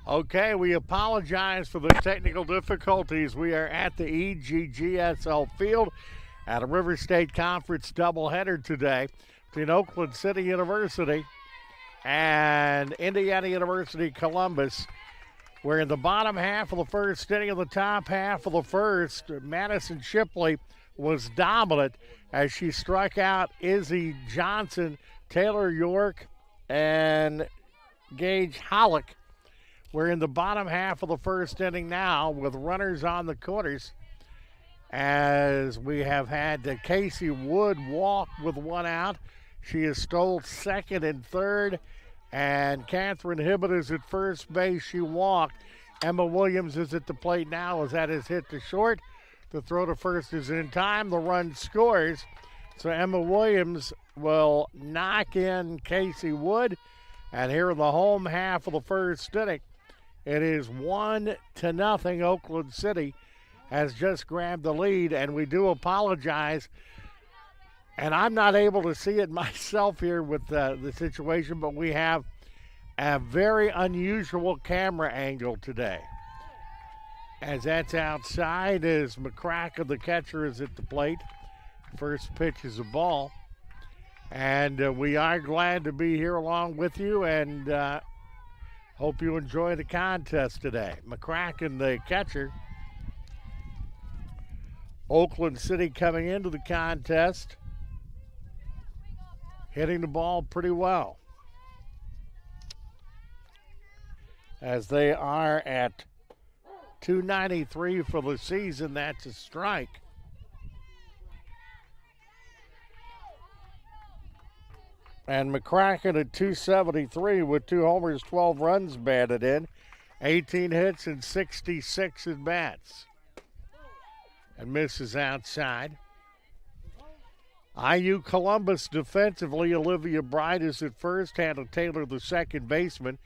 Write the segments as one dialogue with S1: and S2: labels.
S1: Okay, we apologize for the technical difficulties. We are at the EGGSL field at a River State Conference doubleheader today between Oakland City University and Indiana University Columbus. We're in the bottom half of the first inning. Of the top half of the first, Madison Shipley was dominant as she struck out Izzy Johnson, Taylor York, and Gage Hollick. We're in the bottom half of the first inning now with runners on the corners as we have had Casey Wood walk with one out. She has stole second and third, and Catherine Hibbett is at first base. She walked. Emma Williams is at the plate now as that is hit to short. The throw to first is in time. The run scores. So Emma Williams will knock in Casey Wood. And here in the home half of the first inning, it is 1-0. Oakland City has just grabbed the lead, and we do apologize. And I'm not able to see it myself here with the situation, but we have a very unusual camera angle today. As that's outside, as McCracken, the catcher, is at the plate. First pitch is a ball. And we are glad to be here along with you, and hope you enjoy the contest today. McCracken, the catcher. Oakland City coming into the contest, hitting the ball pretty well, as they are at .293 for the season. That's a strike. And McCracken at .273 with 2 homers, 12 runs batted in, 18 hits and 66 at bats. And misses outside. IU Columbus defensively, Olivia Bright is at first, Hannah Taylor the second baseman,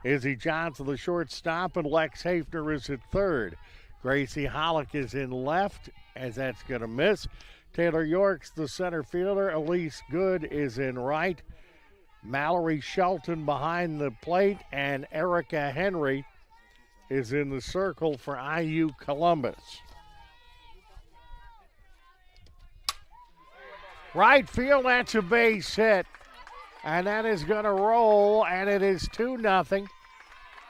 S1: Izzy Johnson the shortstop, and Lex Hafner is at third. Gracie Hollick is in left, as that's going to miss. Taylor York's the center fielder. Elise Good is in right. Mallory Shelton behind the plate, and Erica Henry is in the circle for IU Columbus. Right field, that's a base hit. And that is going to roll, and it is 2-0.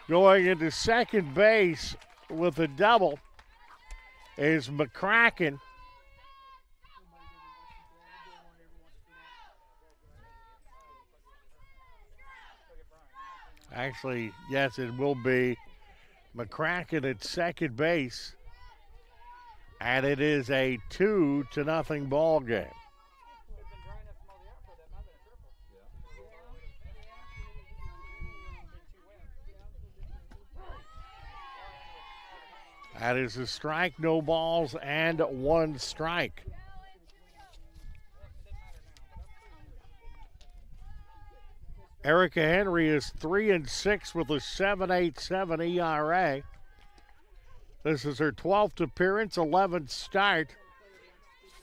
S1: Going into second base with a double is McCracken. Actually, yes, it will be McCracken at second base. And it is a 2-0 ball game. That is a strike, no balls, and 1 strike. Erica Henry is 3-6 with a 7.87 ERA. This is her 12th appearance, 11th start.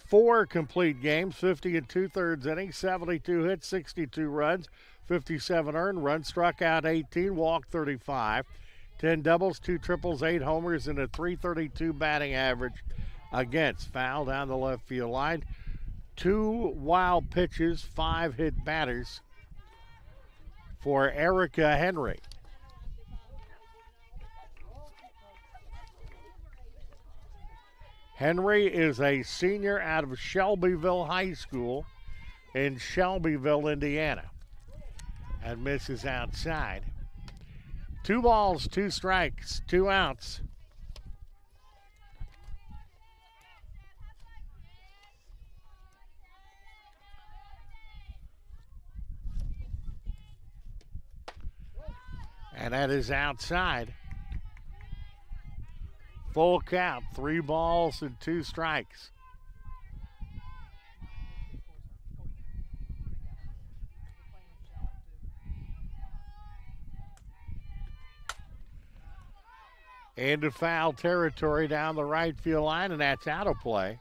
S1: 4 complete games, 50 2/3 innings, 72 hits, 62 runs, 57 earned runs, struck out 18, walked 35, 10 doubles, 2 triples, 8 homers, and a .332 batting average against. Foul down the left field line. 2 wild pitches, 5 hit batters for Erica Henry. Henry is a senior out of Shelbyville High School in Shelbyville, Indiana, and misses outside. 2 balls, 2 strikes, 2 outs. And that is outside. Full count, 3 balls and 2 strikes. Into foul territory down the right field line, and that's out of play.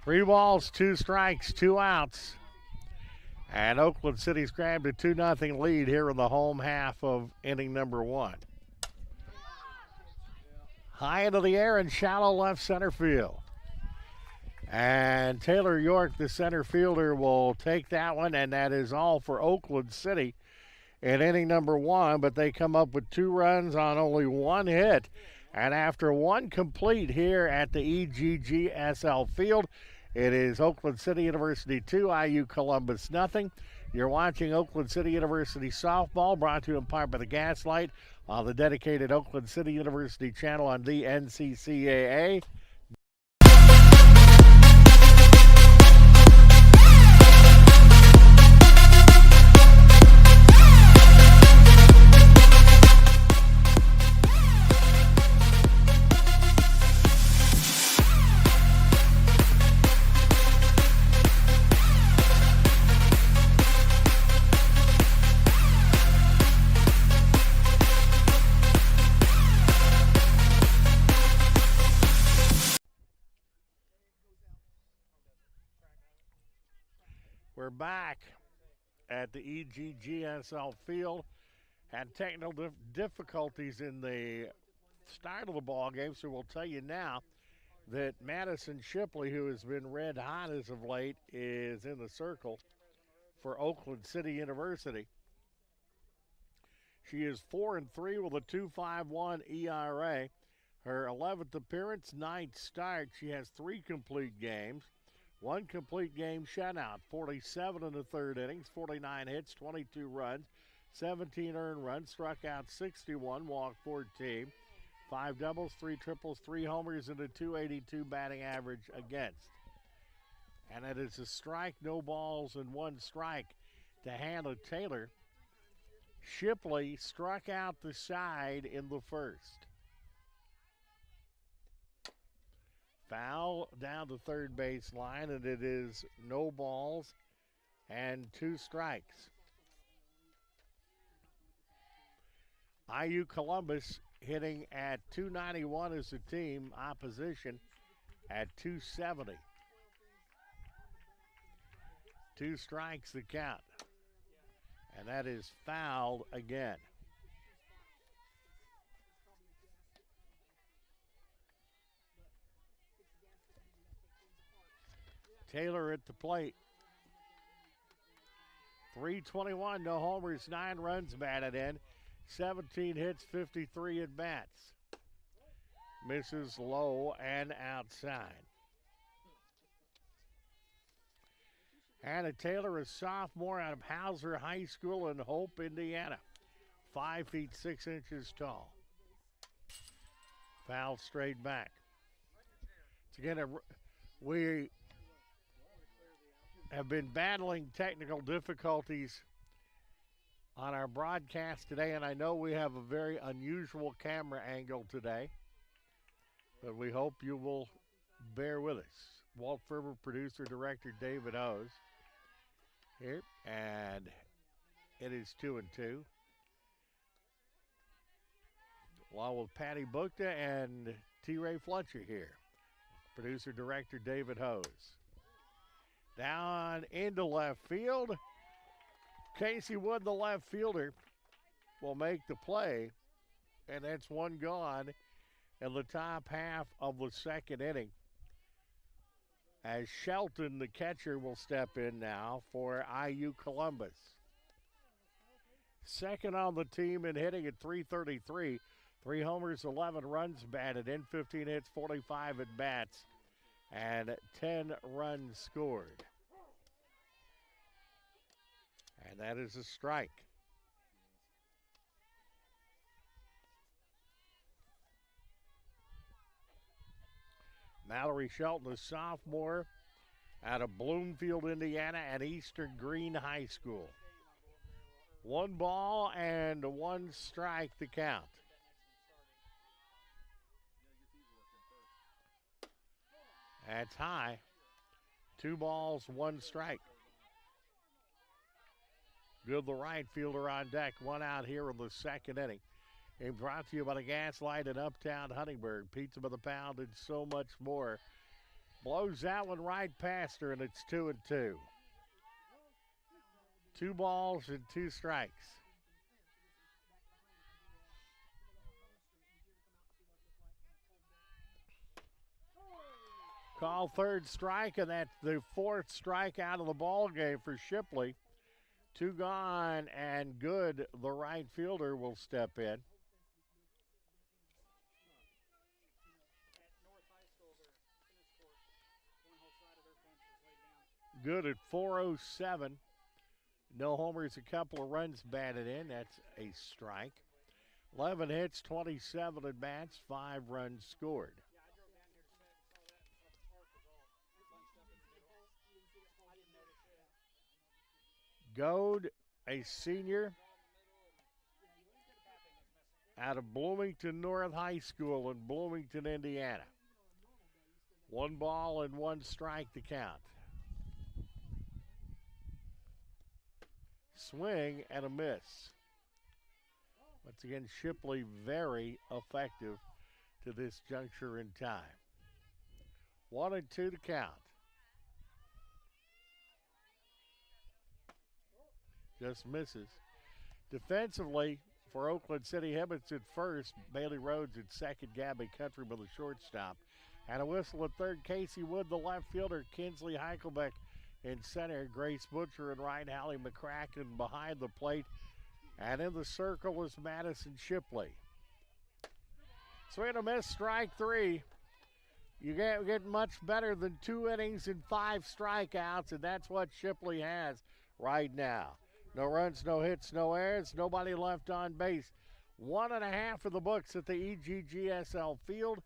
S1: 3 balls, 2 strikes, 2 outs. And Oakland City's grabbed a 2-0 lead here in the home half of inning number 1. High into the air and shallow left center field. And Taylor York, the center fielder, will take that one, and that is all for Oakland City in inning number 1. But they come up with 2 runs on only 1 hit. And after 1 complete here at the EGGSL field, it is Oakland City University 2, IU Columbus nothing. You're watching Oakland City University softball, brought to you in part by the Gaslight on the dedicated Oakland City University channel on the NCCAA. We're back at the EGGSL field. Had technical difficulties in the start of the ball game, so we'll tell you now that Madison Shipley, who has been red hot as of late, is in the circle for Oakland City University. She is 4-3 with a 2.51 ERA. Her 11th appearance, 9th start. She has 3 complete games. 1 complete game shutout, 47 in the 3rd innings, 49 hits, 22 runs, 17 earned runs, struck out 61, walked 14, 5 doubles, 3 triples, 3 homers, and a .282 batting average against. And it is a strike, no balls, and 1 strike to Hannah Taylor. Shipley struck out the side in the 1st. Foul down the 3rd base line, and it is no balls and 2 strikes. IU Columbus hitting at .291 as a team, opposition at .270. 2 strikes the count, and that is fouled again. Taylor at the plate. 321, no homers, 9 runs batted in, 17 hits, 53 at bats. Misses low and outside. Hannah Taylor, a sophomore out of Hauser High School in Hope, Indiana. 5 feet 6 inches tall. Foul straight back. Again, we have been battling technical difficulties on our broadcast today, and I know we have a very unusual camera angle today, but we hope you will bear with us. Walt Ferber, producer, director David Hose here, and it is 2-2. Along with Patty Bukta and T. Ray Fletcher here. Producer, director David Hose. Down into left field. Casey Wood, the left fielder, will make the play, and that's 1 gone in the top half of the 2nd inning. As Shelton, the catcher, will step in now for IU Columbus. 2nd on the team and hitting at .333. 3 homers, 11 runs batted in, 15 hits, 45 at bats, and 10 runs scored. And that is a strike. Mallory Shelton, a sophomore out of Bloomfield, Indiana, at Eastern Green High School. 1 ball and 1 strike to count. That's high. 2 balls, 1 strike. Good, the right fielder on deck. 1 out here in the 2nd inning. And brought to you by the Gaslight in Uptown Huntingburg. Pizza by the pound and so much more. Blows that one right past her, and it's 2-2. 2 balls and 2 strikes. Call third strike, and that's the 4th strike out of the ball game for Shipley. 2 gone and good. The right fielder will step in. Good at 4:07. No homers, a couple of runs batted in. That's a strike. 11 hits, 27 at bats, 5 runs scored. Goad, a senior out of Bloomington North High School in Bloomington, Indiana. 1 ball and 1 strike to count. Swing and a miss. Once again, Shipley very effective to this juncture in time. 1-2 to count. Just misses. Defensively, for Oakland City, Hibbets at first, Bailey Rhodes at second, Gabby Countryman the shortstop. And a whistle at third, Casey Wood, the left fielder, Kinsley Heichelbeck in center, Grace Butcher in right, Hallie McCracken behind the plate. And in the circle is Madison Shipley. Swing and a miss, strike 3. You can't get much better than 2 innings and 5 strikeouts, and that's what Shipley has right now. No runs, no hits, no errors, nobody left on base. 1.5 for the books at the EGGSL field,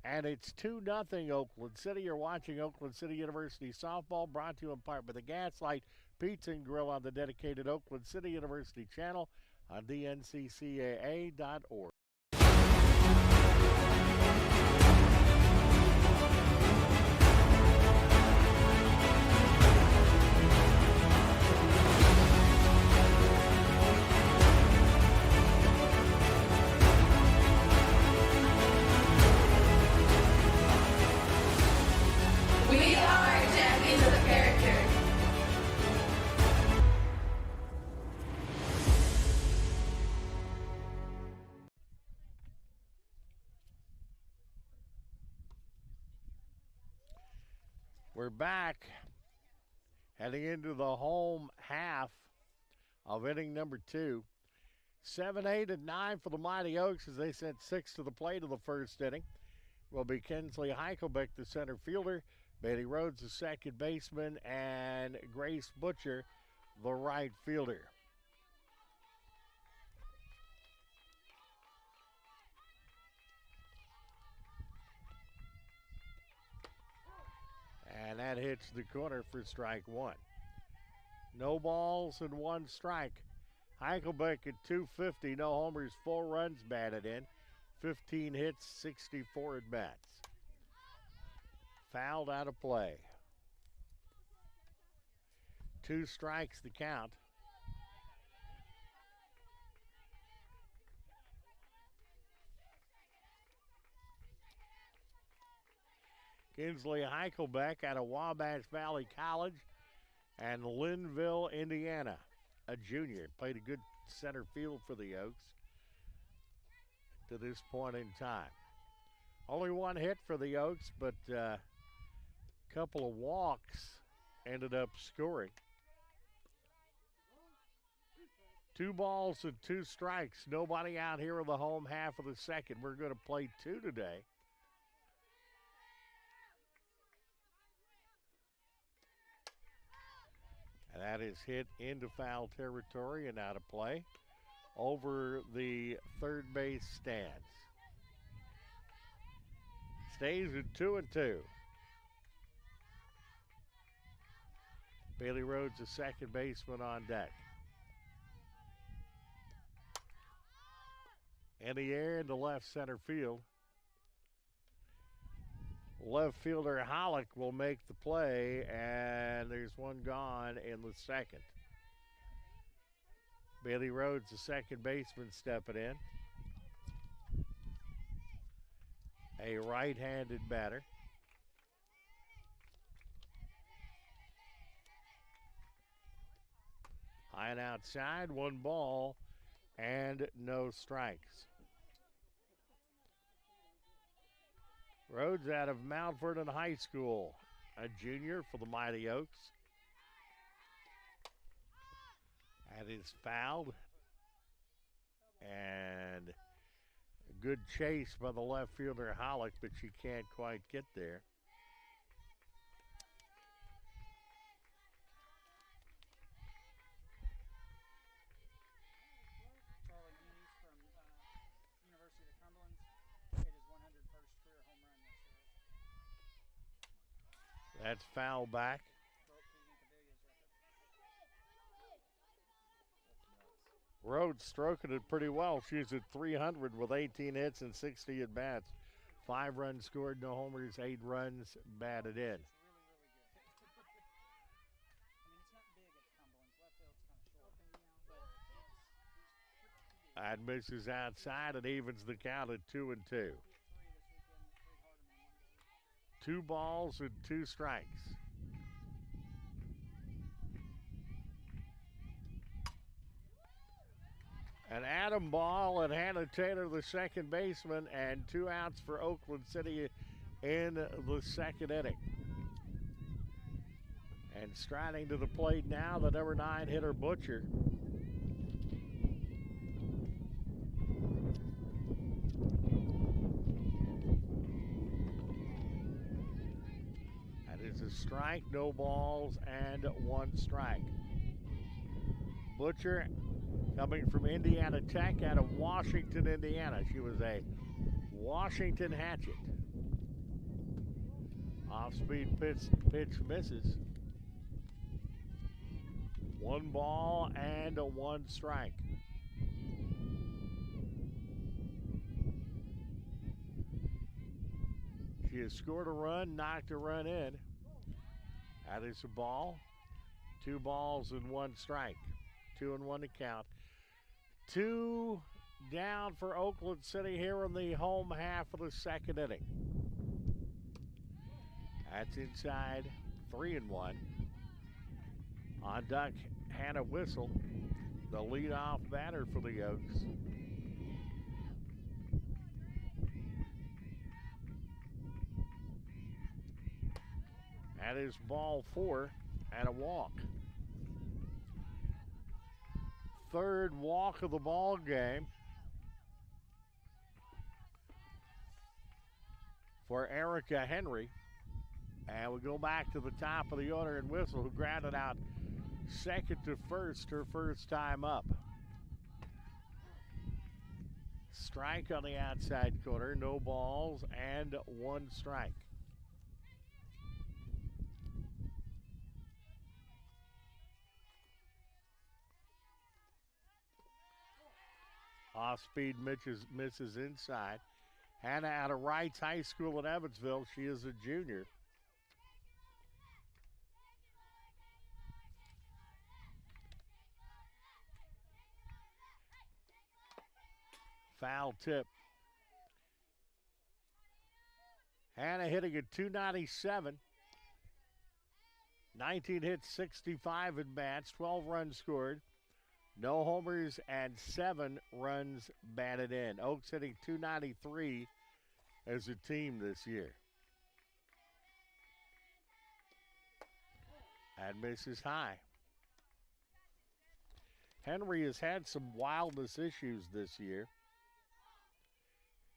S1: and it's 2-0 Oakland City. You're watching Oakland City University softball, brought to you in part by the Gaslight Pizza and Grill on the dedicated Oakland City University channel on dnccaa.org.
S2: We are champions of the character.
S1: We're back, heading into the home half of inning number 2. 7, 8, and 9 for the Mighty Oaks as they sent 6 to the plate of the first inning. Will be Kinsley Heichelbeck, the center fielder, Bailey Rhodes, the second baseman, and Grace Butcher, the right fielder. And that hits the corner for strike 1. No balls and 1 strike. Heichelbeck at 250, no homers, 4 runs batted in, 15 hits, 64 at bats. Fouled out of play. 2 strikes to count. Kinsley Heichelbeck out of Wabash Valley College and Linville, Indiana. A junior. Played a good center field for the Oaks to this point in time. Only 1 hit for the Oaks, but a couple of walks ended up scoring. 2 balls and 2 strikes. Nobody out here in the home half of the second. We're going to play 2 today. And that is hit into foul territory and out of play over the third base stands. Stays at 2-2. Bailey Rhodes, the second baseman, on deck. In the air into left center field. Left fielder Hollick will make the play, and there's 1 gone in the second. Bailey Rhodes, the second baseman, stepping in. A right-handed batter. High and outside, 1 ball and no strikes. Rhodes out of Mount Vernon High School, a junior for the Mighty Oaks. That is fouled. And a good chase by the left fielder Hollick, but she can't quite get there. That's foul back. Rhodes stroking it pretty well. She's at 300 with 18 hits and 60 at bats. 5 runs scored, no homers, 8 runs batted in. That misses outside and evens the count at 2-2. 2 balls and 2 strikes. An Adam ball and Hannah Taylor, the second baseman, and 2 outs for Oakland City in the second inning. And striding to the plate now, the number 9 hitter Butcher. That is a strike, no balls, and 1 strike. Butcher coming from Indiana Tech out of Washington, Indiana. She was a Washington Hatchet. Off-speed pitch misses. 1 ball and 1 strike. She has scored a run, knocked a run in. That is a ball. 2 balls and 1 strike. 2-1 to count. 2 down for Oakland City here in the home half of the second inning. That's inside, 3-1. On deck, Hannah Whistle, the leadoff batter for the Oaks. That is ball 4 and a walk. 3rd walk of the ball game for Erica Henry. And we go back to the top of the order and Whistle, who grounded out second to first her first time up. Strike on the outside corner, no balls and 1 strike. Off-speed misses inside. Hannah out of Wrights High School in Evansville. She is a junior. Foul tip. Hannah hitting at .297. 19 hits, 65 at bats, 12 runs scored. No homers and 7 runs batted in. Oaks hitting .293 as a team this year. And misses high. Henry has had some wildness issues this year.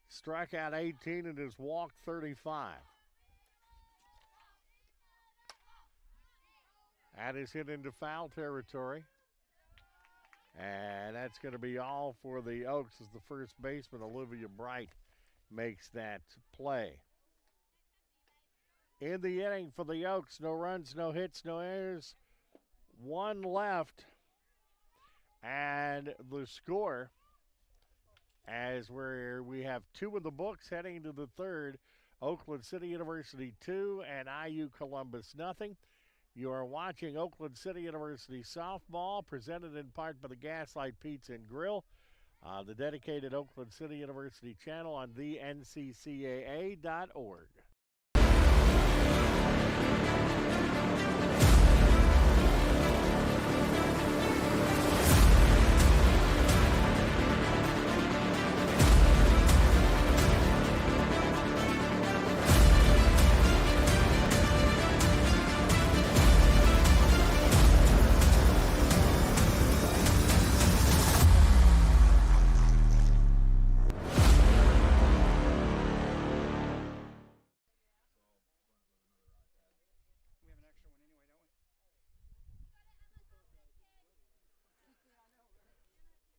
S1: Struck out 18 and has walked 35. That is hit into foul territory. And that's going to be all for the Oaks as the first baseman, Olivia Bright, makes that play. In the inning for the Oaks, no runs, no hits, no errors. 1 left. And the score, as we have 2 in the books heading into the 3rd, Oakland City University 2 and IU Columbus nothing. You are watching Oakland City University softball, presented in part by the Gaslight Pizza and Grill, the dedicated Oakland City University channel on theNCCAA.org.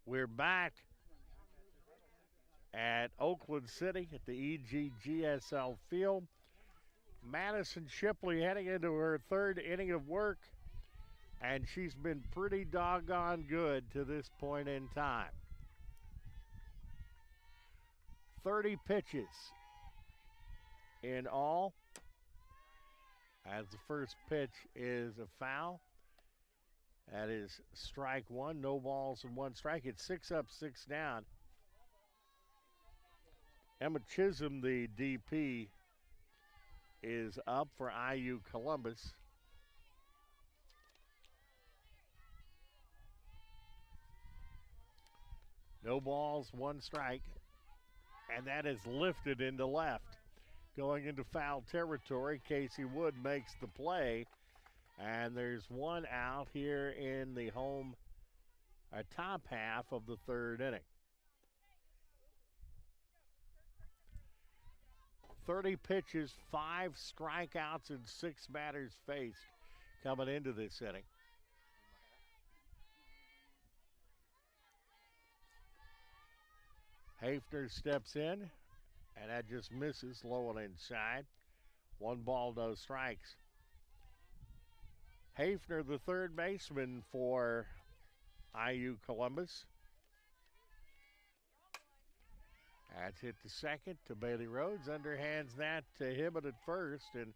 S1: We're back at Oakland City at the EGGSL field. Madison Shipley heading into her third inning of work, and she's been pretty doggone good to this point in time. 30 pitches in all, as the first pitch is a foul. That is strike one, no balls and one strike. It's 6 up, 6 down. Emma Chisholm, the DP, is up for IU Columbus. No balls, one strike. And that is lifted into left. Going into foul territory, Casey Wood makes the play. And there's one out here in the home top half of the third inning. 30 pitches, 5 strikeouts, and 6 batters faced coming into this inning. Hafner steps in, and that just misses low and inside. 1 ball, no strikes. Hafner, the third baseman for IU Columbus. That's hit to second to Bailey Rhodes. Underhands that to Hibbett at first, and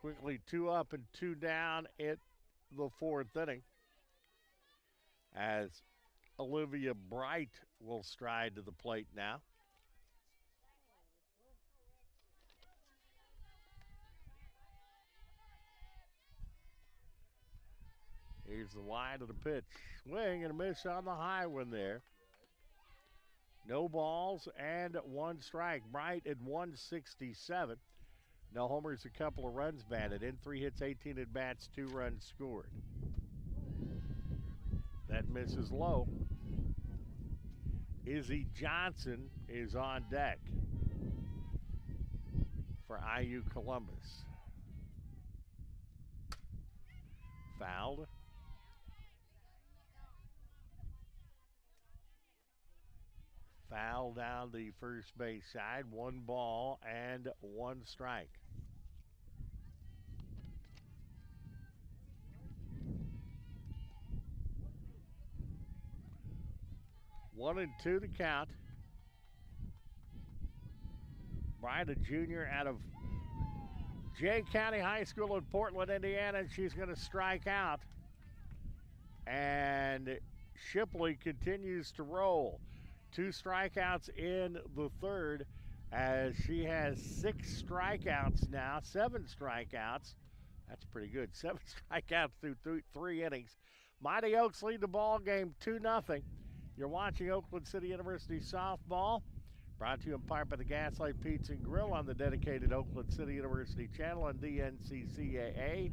S1: quickly 2 up and 2 down at the fourth inning, as Olivia Bright will stride to the plate now. Here's the wide of the pitch. Swing and a miss on the high one there. No balls and 1 strike. Bright at 167. No homers, a couple of runs batted in. 3 hits, 18 at bats, 2 runs scored. That misses low. Izzy Johnson is on deck for IU Columbus. Fouled. Foul down the first base side. 1 ball and 1 strike. One and 2 to count. Bright, a junior out of Jay County High School in Portland, Indiana, and she's going to strike out. And Shipley continues to roll. 2 strikeouts in the third, as she has 6 strikeouts now, 7 strikeouts. That's pretty good. 7 strikeouts through 3 innings. Mighty Oaks lead the ball game 2-0. You're watching Oakland City University softball, brought to you in part by the Gaslight Pizza and Grill on the dedicated Oakland City University channel and DNCCAA.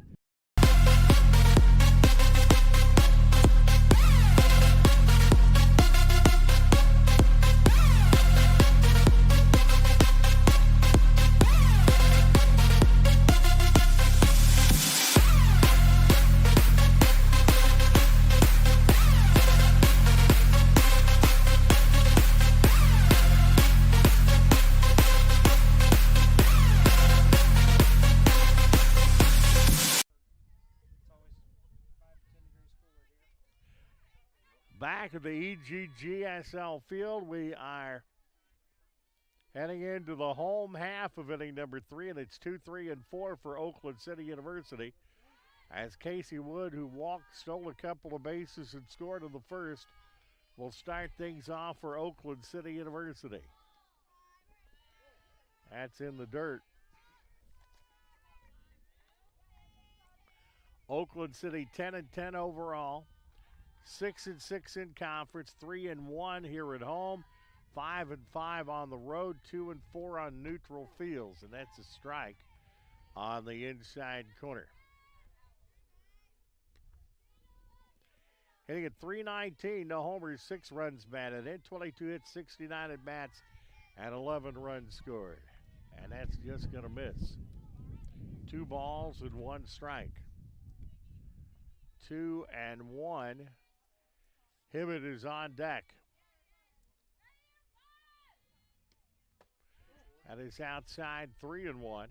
S1: Back at the EGGSL field, we are heading into the home half of inning number 3, and it's 2, 3, and 4 for Oakland City University. As Casey Wood, who stole a couple of bases and scored in the first, will start things off for Oakland City University. That's in the dirt. Oakland City 10-10 overall. 6-6 in conference, 3-1 here at home, 5-5 on the road, 2-4 on neutral fields, and that's a strike on the inside corner. Hitting at .319, no homers, 6 runs batted in, 22 hits, 69 at bats, and 11 runs scored. And that's just going to miss. 2 balls and 1 strike. 2-1. Hibbett is on deck That is outside 3-1.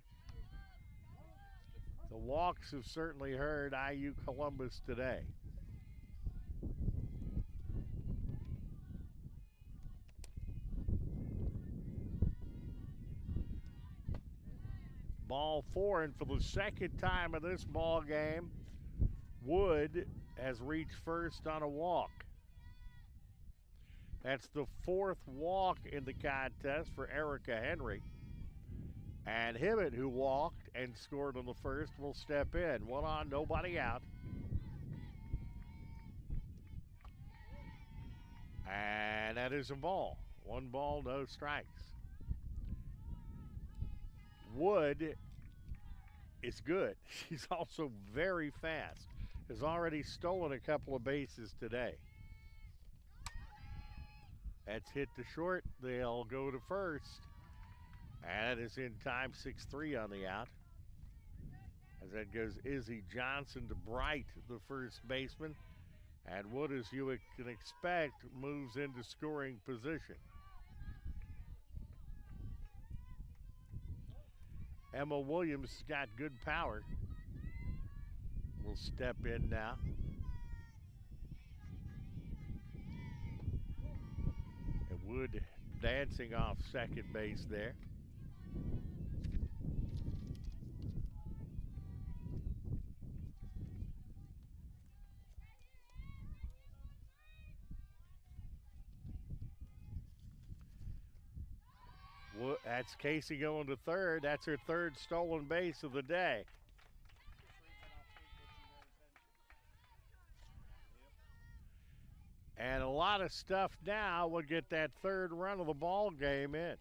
S1: The walks have certainly hurt IU Columbus today. Ball 4, and for the second time in this ball game, Wood has reached first on a walk. That's the 4th walk in the contest for Erica Henry. And Hibbett, who walked and scored on the first, will step in. 1 on, nobody out. And that is a ball. 1 ball, no strikes. Wood is good. She's also very fast. Has already stolen a couple of bases today. That's hit to short. They'll go to first. And it is in time, 6-3 on the out. As that goes Izzy Johnson to Bright, the first baseman. And Wood, as you can expect, moves into scoring position. Emma Williams has got good power. Will step in now. And Wood dancing off second base there. That's Casey going to third. That's her 3rd stolen base of the day. And a lot of stuff now will get that 3rd run of the ball game in.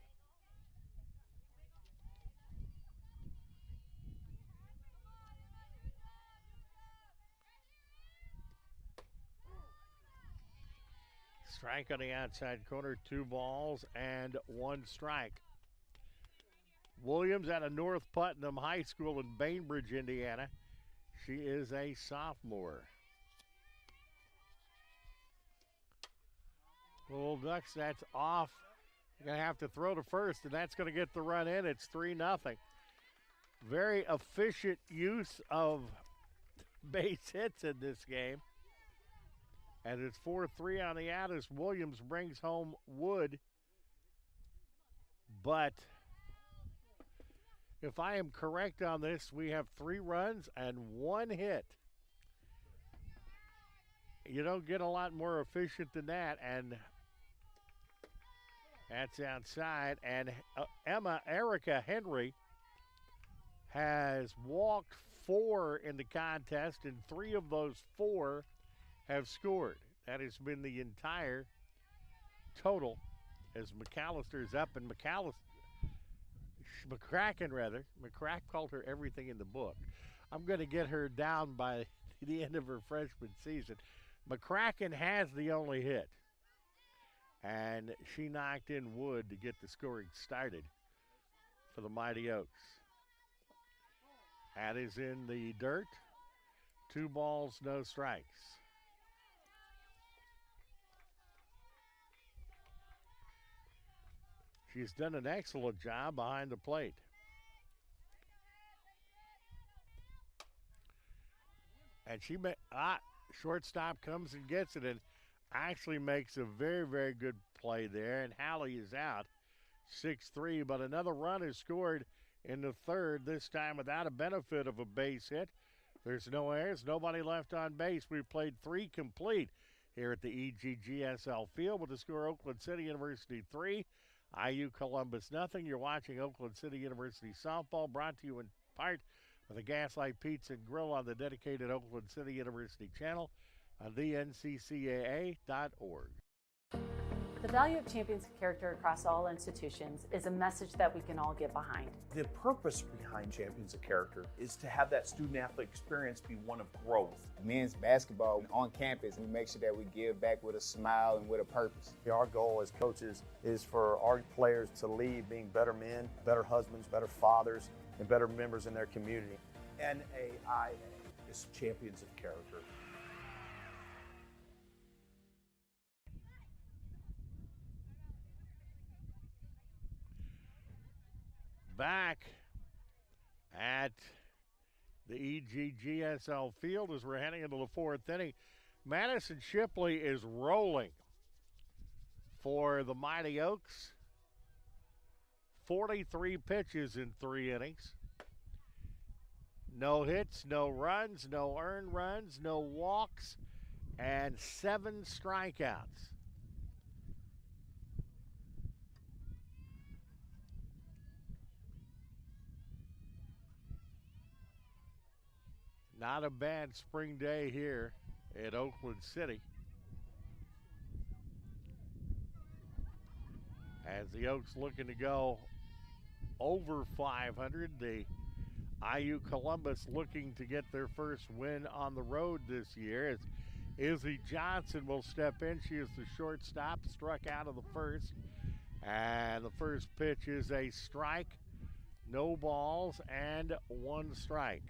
S1: Strike on the outside corner, 2 balls and 1 strike. Williams out of North Putnam High School in Bainbridge, Indiana. She is a sophomore. Bull Ducks, that's off. You're going to have to throw to first, and that's going to get the run in. It's 3-0. Very efficient use of base hits in this game. And it's 4-3 on the out as Williams brings home Wood. But if I am correct on this, we have 3 runs and 1 hit. You don't get a lot more efficient than that, and that's outside. And Erica Henry has walked 4 in the contest, and 3 of those 4 have scored. That has been the entire total, as McAllister's up, and McCracken called her everything in the book. I'm going to get her down by the end of her freshman season. McCracken has the only hit, and she knocked in Wood to get the scoring started for the Mighty Oaks. That is in the dirt. 2 balls, no strikes. She's done an excellent job behind the plate. And shortstop comes and gets it and actually makes a very, very good play there. And Hallie is out, 6-3. But another run is scored in the 3rd, this time without a benefit of a base hit. There's no errors, nobody left on base. We've played 3 complete here at the EGGSL field with the score Oakland City University 3, IU Columbus nothing. You're watching Oakland City University softball, brought to you in part by the Gaslight Pizza and Grill on the dedicated Oakland City University channel on theNCCAA.org.
S3: The value of champions of character across all institutions is a message that we can all get behind.
S4: The purpose behind Champions of Character is to have that student-athlete experience be one of growth.
S5: Men's basketball on campus, we make sure that we give back with a smile and with a purpose.
S6: Our goal as coaches is for our players to leave being better men, better husbands, better fathers, and better members in their community.
S4: NAIA is Champions of Character.
S1: back at the EGGSL field as we're heading into the fourth inning. Madison Shipley is rolling for the Mighty Oaks. 43 pitches in 3 innings. No hits, no runs, no earned runs, no walks, and 7 strikeouts. Not a bad spring day here at Oakland City, as the Oaks looking to go over 500. The IU Columbus looking to get their first win on the road this year, as Izzy Johnson will step in. She is the shortstop, struck out of the first. And the first pitch is a strike, no balls, and 1 strike.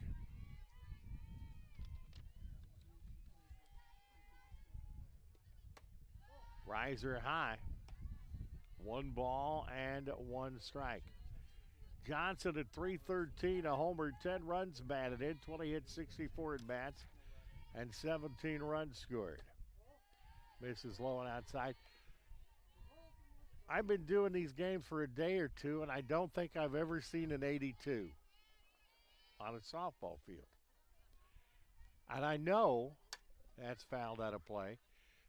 S1: Riser high. 1 ball and 1 strike. Johnson at .313, a homer, 10 runs batted in, 20 hits, 64 at bats, and 17 runs scored. Misses low and outside. I've been doing these games for a day or two, and I don't think I've ever seen an 82 on a softball field. And I know that's fouled out of play,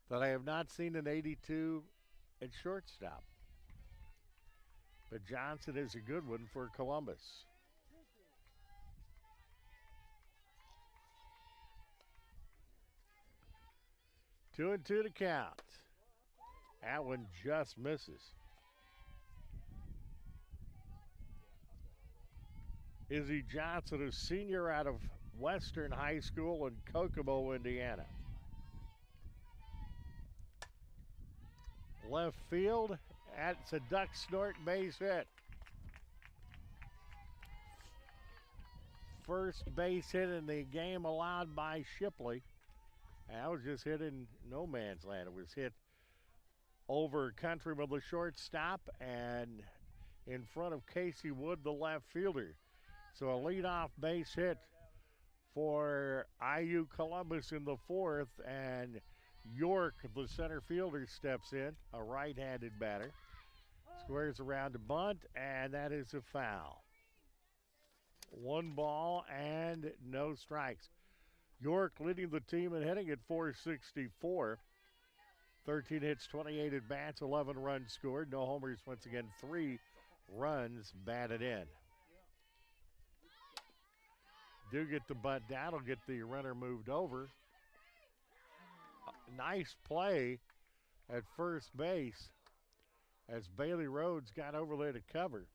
S1: that I have not seen an 82 at shortstop. But Johnson is a good one for Columbus. Two and two to count. That one just misses. Izzy Johnson, a senior out of Western High School in Kokomo, Indiana. Left field, that's a duck snort base hit. First base hit in the game allowed by Shipley. That was just hit in no man's land. It was hit over Countryman, the shortstop, and in front of Casey Wood, the left fielder. So a leadoff base hit for IU Columbus in the fourth, and York, the center fielder, steps in, a right-handed batter. Squares around to bunt, and that is a foul. 1 ball and no strikes. York leading the team and hitting at .464. 13 hits, 28 at bats, 11 runs scored. No homers, once again, 3 runs batted in. Do get the bunt down, will get the runner moved over. Nice play at first base as Bailey Rhodes got over there to cover.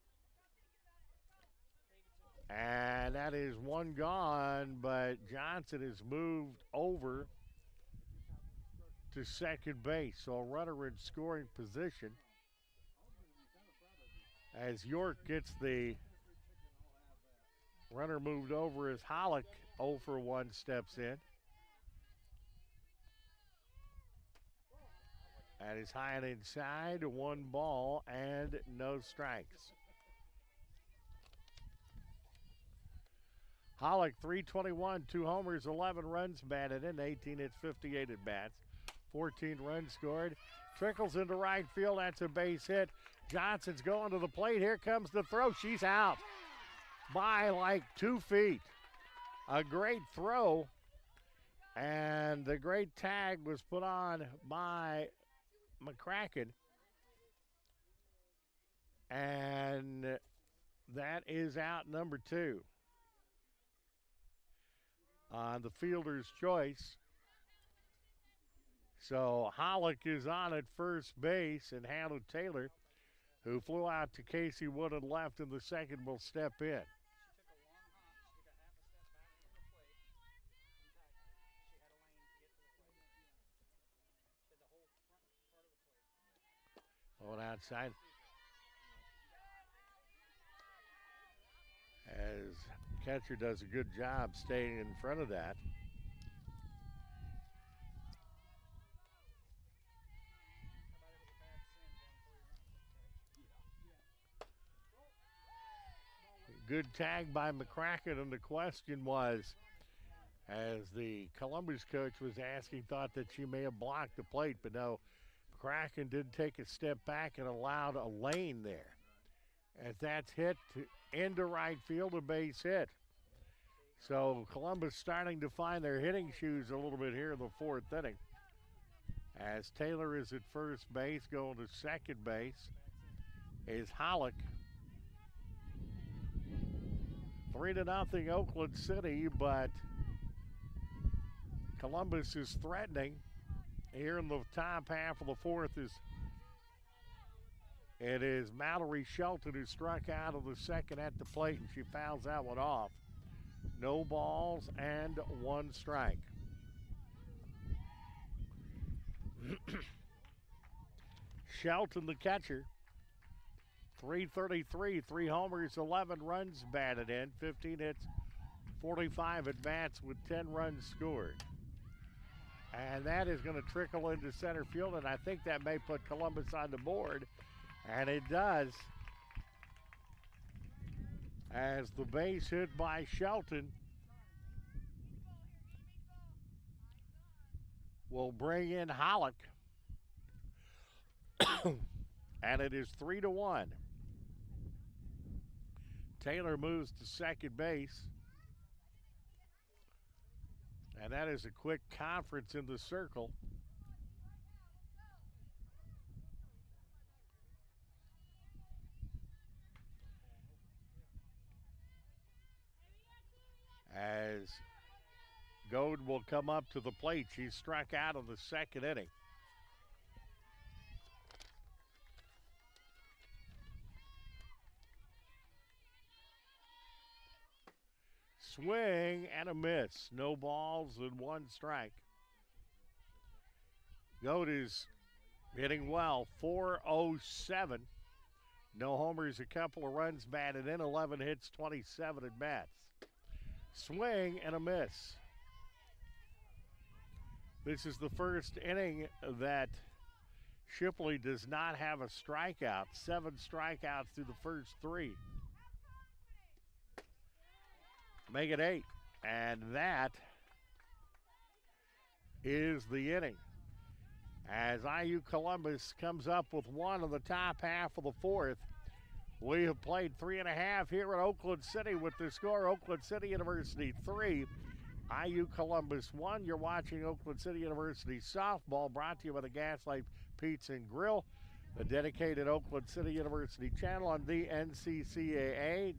S1: And that is 1 gone, but Johnson is moved over to second base. So a runner in scoring position as York gets the runner moved over as Hollick 0 for 1 steps in. That is high and inside, 1 ball and no strikes. Hollick, .321, 2 homers, 11 runs batted in, 18 hits, 58 at bats, 14 runs scored. Trickles into right field, that's a base hit. Johnson's going to the plate, here comes the throw, she's out by like 2 feet. A great throw, and the great tag was put on by McCracken, and that is out number 2 on the fielder's choice. So Hollick is on at first base, and Hannah Taylor, who flew out to Casey Wood and left in the second, will step in. Going outside as catcher does a good job staying in front of that. Good tag by McCracken, and the question was, as the Columbus coach was asking, thought that she may have blocked the plate, but no, McCracken did take a step back and allowed a lane there. As that's hit into right field, a base hit. So Columbus starting to find their hitting shoes a little bit here in the fourth inning. As Taylor is at first base, going to second base is Hollick. 3-0 Oakland City, but Columbus is threatening here in the top half of the fourth. It is Mallory Shelton who struck out of the second at the plate, and she fouls that one off. No balls and 1 strike. Shelton, the catcher, 333, 3 homers, 11 runs batted in, 15 hits, 45 at bats with 10 runs scored. And that is going to trickle into center field, and I think that may put Columbus on the board, and it does. As the base hit by Shelton will bring in Hollick. And it is 3-1. Taylor moves to second base. And that is a quick conference in the circle. As Goad will come up to the plate. She struck out in the second inning. Swing and a miss. No balls and 1 strike. Goad is hitting well. 407. No homers, a couple of runs batted in, 11 hits, 27 at bats. Swing and a miss. This is the first inning that Shipley does not have a strikeout. 7 strikeouts through the first 3. Make it 8. And that is the inning. As IU Columbus comes up with 1 in the top half of the fourth. We have played 3.5 here at Oakland City with the score Oakland City University 3, IU Columbus 1. You're watching Oakland City University softball, brought to you by the Gaslight Pizza and Grill, the dedicated Oakland City University channel on the NCCAA.org.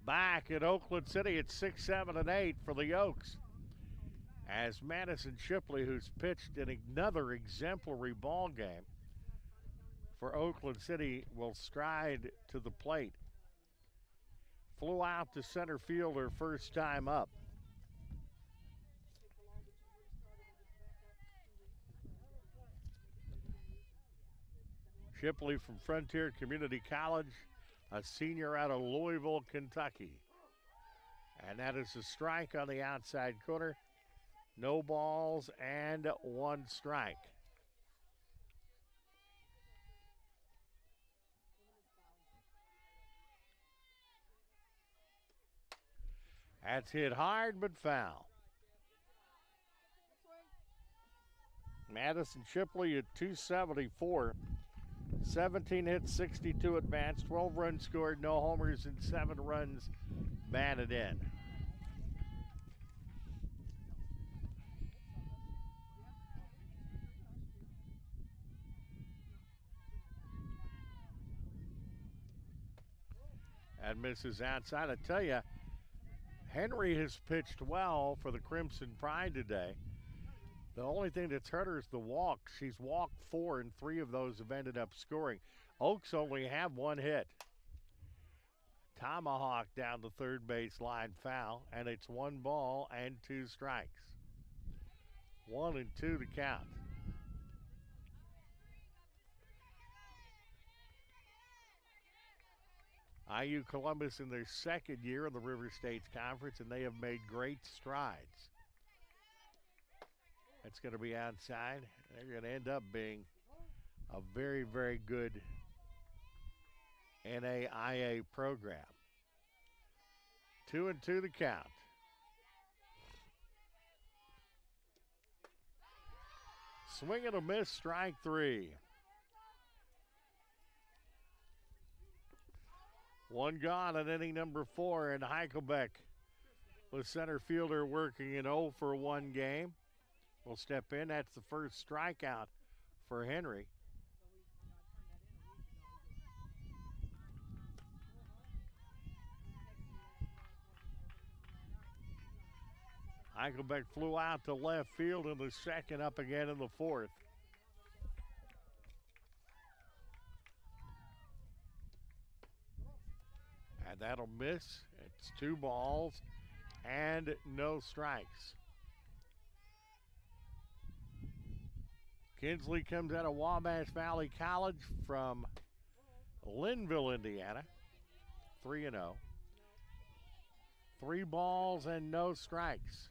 S1: Back at Oakland City, it's 6, 7, and 8 for the Oaks. As Madison Shipley, who's pitched in another exemplary ball game for Oakland City, will stride to the plate. Flew out to center field her first time up. Shipley from Frontier Community College, a senior out of Louisville, Kentucky. And that is a strike on the outside corner. No balls and 1 strike. That's hit hard but foul. Madison Shipley at 274. 17 hits, 62 at bats, 12 runs scored, no homers, and 7 runs batted in. And misses outside. I tell you, Henry has pitched well for the Crimson Pride today. The only thing that's hurt her is the walk. She's walked 4, and 3 of those have ended up scoring. Oaks only have 1 hit. Tomahawk down the third base line, foul, and it's 1 ball and 2 strikes. 1 and 2 to count. IU Columbus in their second year in the River States Conference, and they have made great strides. That's going to be outside. They're going to end up being a very, very good NAIA program. 2 and 2 to count. Swing and a miss, strike 3. 1 gone in inning number 4, and Heichelbeck, the center fielder, working an 0 for 1 game, will step in. That's the first strikeout for Henry. Heichelbeck flew out to left field in the second, up again in the fourth. And that'll miss. It's 2 balls and no strikes. Kinsley comes out of Wabash Valley College from Linville, Indiana. 3-0. 3 balls and no strikes.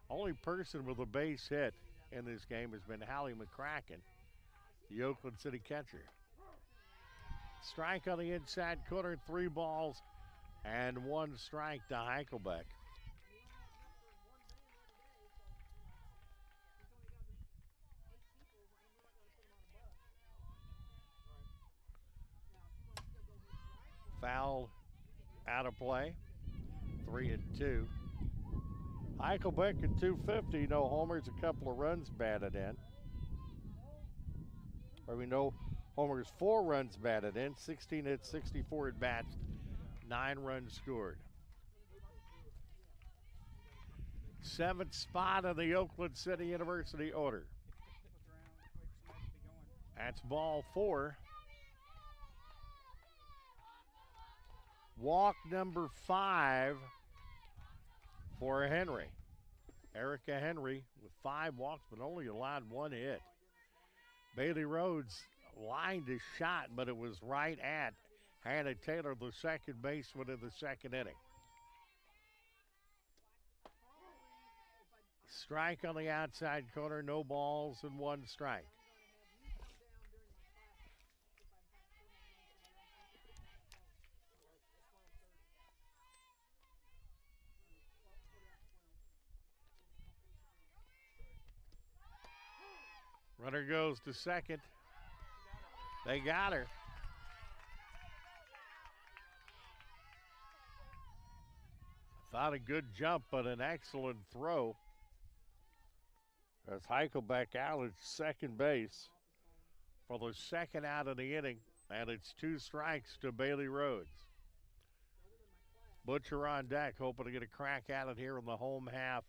S1: Only person with a base hit in this game has been Hallie McCracken, the Oakland City catcher. Strike on the inside corner, 3 balls and 1 strike to Heichelbeck. Foul out of play, 3 and 2. Heichelbeck at 250, no homers, a couple of runs batted in. No homers, 4 runs batted in, 16 hits, 64 at bats, 9 runs scored. 7th spot in the Oakland City University order. That's ball 4. Walk number 5 for Henry. Erica Henry with 5 walks, but only allowed 1 hit. Bailey Rhodes lined his shot, but it was right at Hannah Taylor, the second baseman in the second inning. Strike on the outside corner, no balls and 1 strike. Runner goes to second. They got her. Thought a good jump, but an excellent throw. As Heichelbeck out at second base for the second out of the inning, and it's 2 strikes to Bailey Rhodes. Butcher on deck, hoping to get a crack at it here in the home half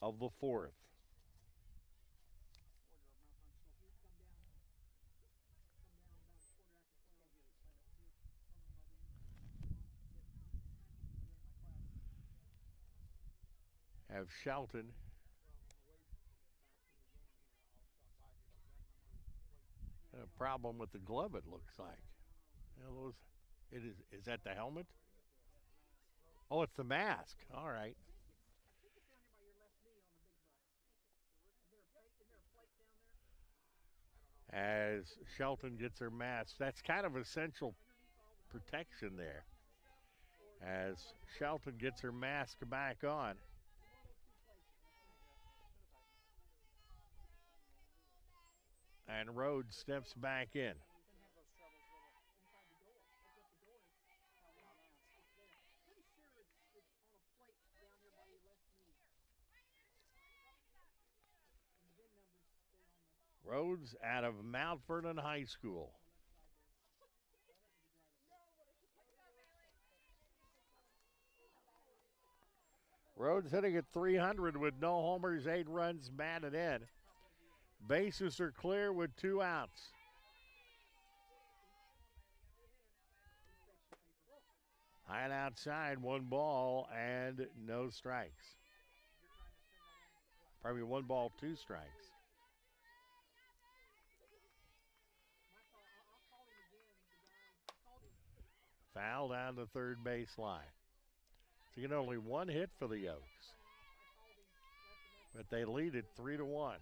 S1: of the 4th. Have Shelton had a problem with the glove, it looks like. Is that the helmet? Oh, it's the mask. All right. As Shelton gets her mask, that's kind of essential protection there. As Shelton gets her mask back on. And Rhodes steps back in. Rhodes out of Mount Vernon High School. Rhodes hitting at 300 with no homers, 8 runs batted in. Bases are clear with 2 outs. High and outside, 1 ball and no strikes. Probably 1 ball, 2 strikes. Foul down the third base line. So you get only 1 hit for the Oaks. But they lead it 3-1.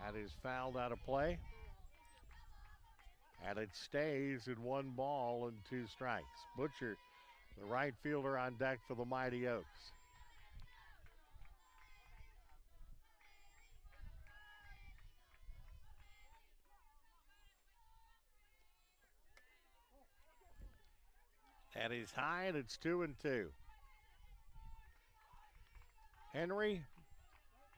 S1: That is fouled out of play. And it stays at 1 ball and 2 strikes. Butcher, the right fielder, on deck for the Mighty Oaks. That is high, and it's 2-2. Henry,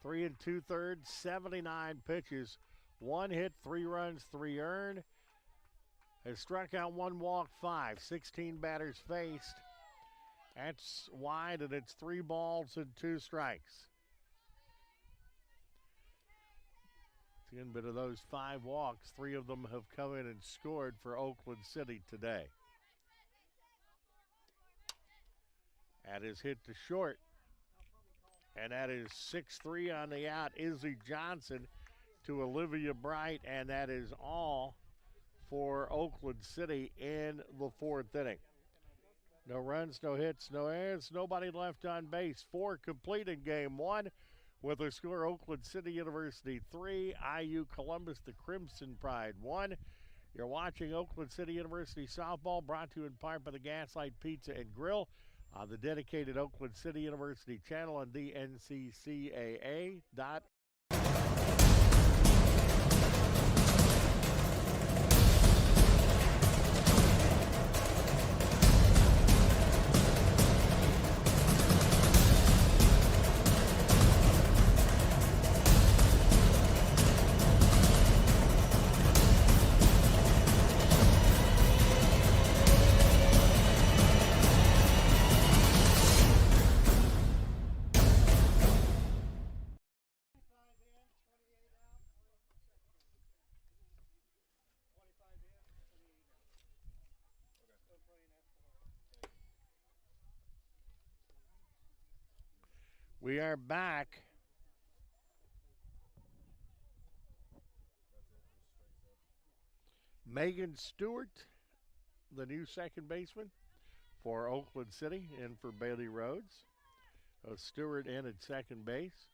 S1: 3 2/3, 79 pitches, 1 hit, 3 runs, 3 earned. Has struck out 1 walk, 5, 16 batters faced. That's wide, and it's 3 balls and 2 strikes. Again, but of those 5 walks, 3 of them have come in and scored for Oakland City today. That is hit to short. And that is 6-3 on the out. Izzy Johnson to Olivia Bright, and that is all for Oakland City in the 4th inning. No runs, no hits, no errors, nobody left on base. 4 complete in game 1 with a score Oakland City University 3, IU Columbus the Crimson Pride 1. You're watching Oakland City University softball, brought to you in part by the Gaslight Pizza and Grill on the dedicated Oakland City University channel on DNCCAA.com. We are back. Megan Stewart, the new second baseman for Oakland City, in for Bailey Rhodes. Stewart in at second base.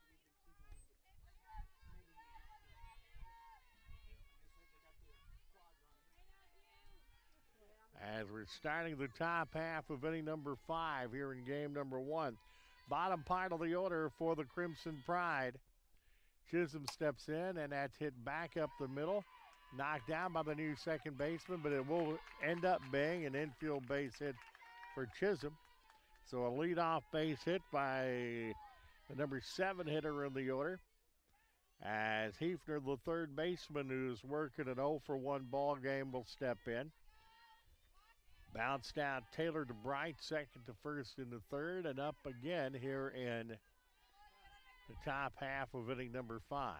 S1: As we're starting the top half of inning number 5 here in game number 1. Bottom part of the order for the Crimson Pride. Chisholm steps in, and that's hit back up the middle. Knocked down by the new second baseman, but it will end up being an infield base hit for Chisholm. So a leadoff base hit by the number 7 hitter in the order. As Hefner, the third baseman, who's working an 0-for-1 ball game, will step in. Bounced out Taylor to Bright, second to first in the third, and up again here in the top half of inning number 5.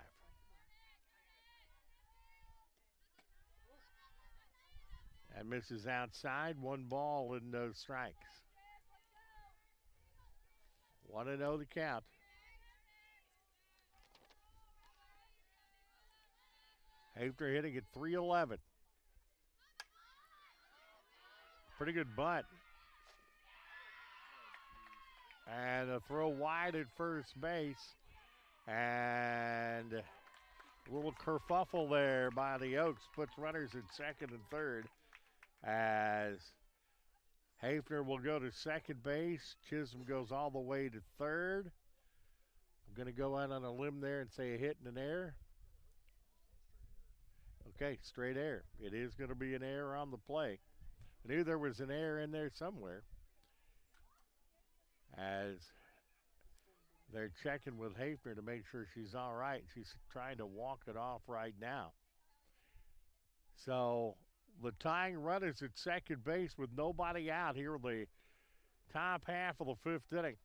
S1: And misses outside, 1 ball and no strikes. 1-0 the count. After hitting at .311. Pretty good bunt. And a throw wide at first base. And a little kerfuffle there by the Oaks. Puts runners at second and third. As Hafner will go to second base. Chisholm goes all the way to third. I'm going to go out on a limb there and say a hit and an error. Okay, straight error. It is going to be an error on the play. I knew there was an error in there somewhere. As They're checking with Hafner to make sure she's all right. She's trying to walk it off right now. So the tying run is at second base with nobody out here in the top half of the fifth inning.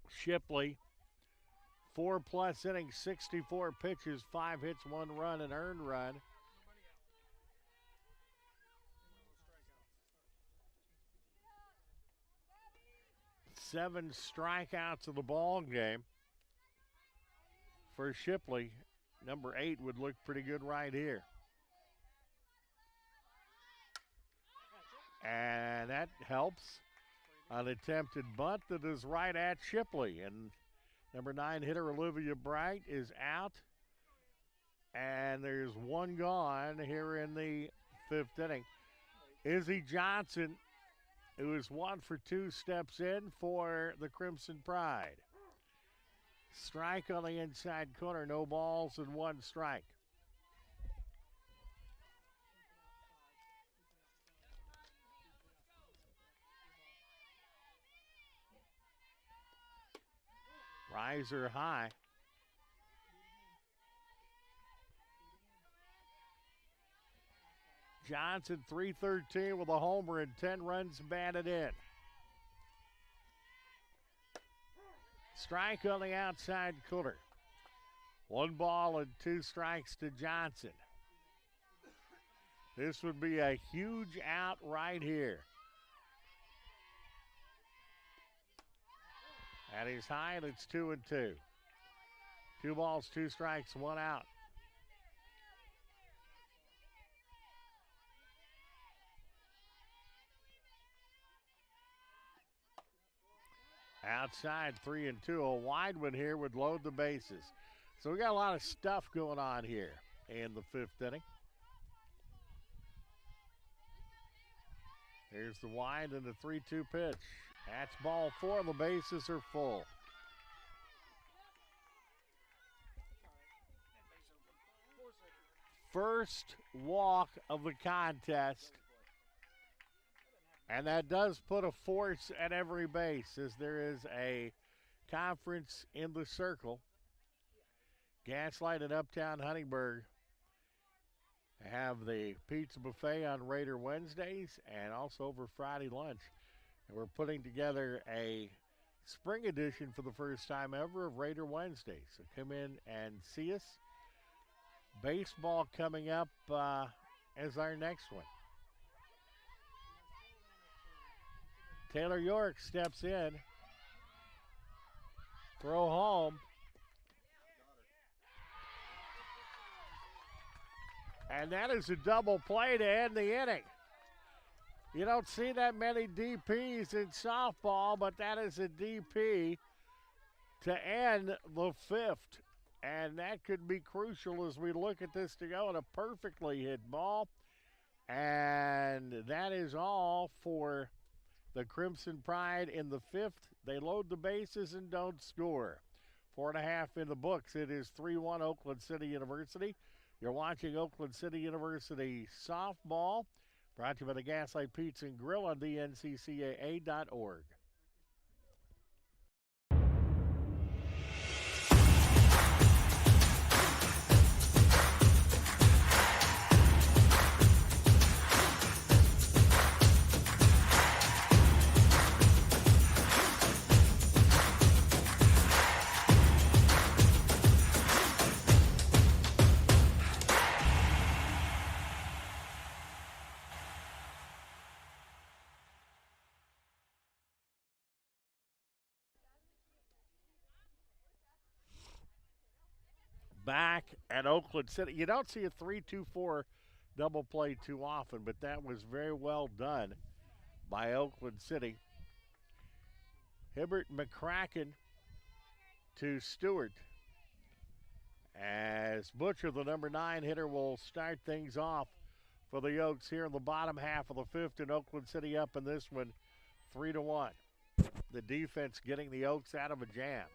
S1: Shipley, 4+ innings, 64 pitches, 5 hits, 1 run, an earned run. Seven strikeouts of the ball game for Shipley. Number 8 would look pretty good right here. And that helps. An attempted bunt that is right at Shipley. And number 9 hitter Olivia Bright is out. And there's one gone here in the fifth inning. Izzy Johnson, who is 1 for 2, steps in for the Crimson Pride. Strike on the inside corner, no balls and 1 strike. Riser high. Johnson, 313 with a homer and 10 runs batted in. Strike on the outside corner. 1 ball and 2 strikes to Johnson. This would be a huge out right here. And he's high, and it's 2-2. 2 balls, 2 strikes, 1 out. Outside, 3-2. A wide one here would load the bases. So we got a lot of stuff going on here in the fifth inning. Here's the wide and the 3-2 pitch. That's ball 4. The bases are full. First walk of the contest. And that does put a force at every base as there is a conference in the circle. Gaslight and Uptown Huntingburg have the pizza buffet on Raider Wednesdays and also over Friday lunch. And we're putting together a spring edition for the first time ever of Raider Wednesdays. So come in and see us. Baseball coming up as our next one. Taylor York steps in. Throw home. And that is a double play to end the inning. You don't see that many DPs in softball, but that is a DP to end the fifth. And that could be crucial as we look at this to go in a perfectly hit ball. And that is all for the Crimson Pride in the fifth. They load the bases and don't score. 4.5 in the books. It is 3-1 Oakland City University. You're watching Oakland City University softball, brought to you by the Gaslight Pizza and Grill on dnccaa.org. Back at Oakland City. You don't see a 3-2-4 double play too often, but that was very well done by Oakland City. Hibbert McCracken to Stewart. As Butcher, the number 9 hitter, will start things off for the Oaks here in the bottom half of the fifth, and Oakland City up in this one 3-1. The defense getting the Oaks out of a jam.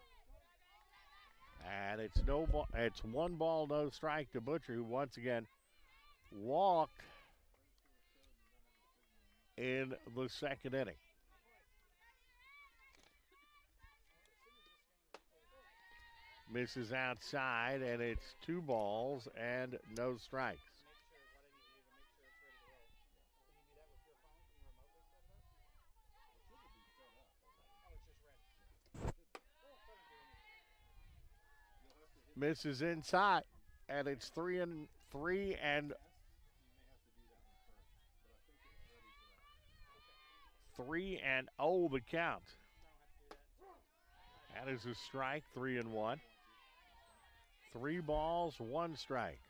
S1: And it's 1 ball, no strike to Butcher, who once again walked in the second inning. Misses outside, and it's 2 balls and no strikes. Misses inside, and it's 3-3 and 3-0 the count. That is a strike, 3-1. 3 balls, 1 strike.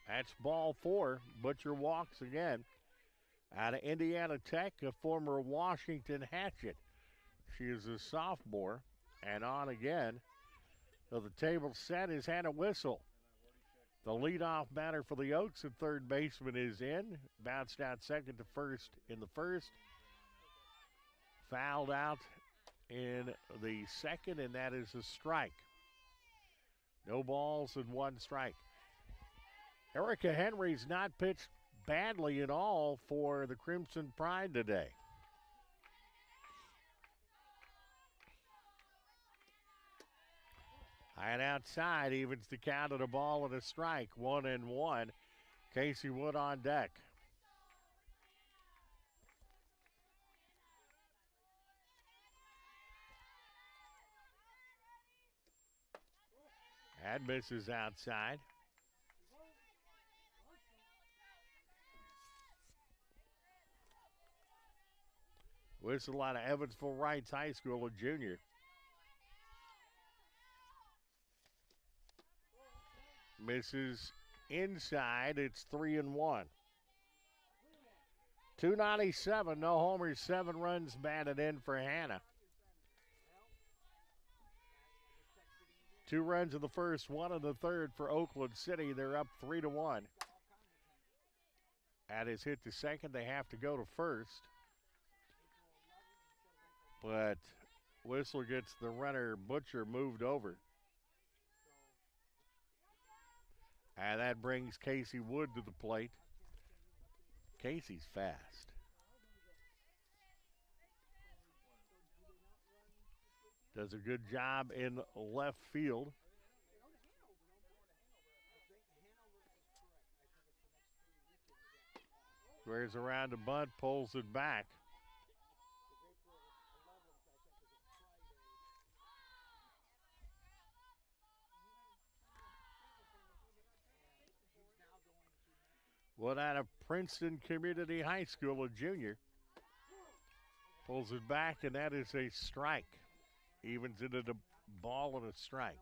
S1: That's ball 4. Butcher walks again. Out of Indiana Tech, a former Washington Hatchet. She is a sophomore. And on again. So the table set is Hannah Whistle. The leadoff batter for the Oaks at third baseman is in. Bounced out second to first in the first. Fouled out in the second, and that is a strike. No balls and 1 strike. Erica Henry's not pitched badly at all for the Crimson Pride today. High and outside, evens the count at a ball and a strike, 1-1. Casey Wood on deck. That misses outside. Whistle out of Evansville Wrights High School, a junior. Misses inside, it's 3-1. 297, no homers, 7 runs batted in for Hannah. 2 runs in the first, 1 in the third for Oakland City. They're up 3-1. That is hit to second. They have to go to first. But Whistler gets the runner, Butcher, moved over. And that brings Casey Wood to the plate. Casey's fast. Does a good job in left field. Squares around a bunt, pulls it back. Wood out of Princeton Community High School, a junior. Pulls it back, and that is a strike. Evens it at a ball and a strike.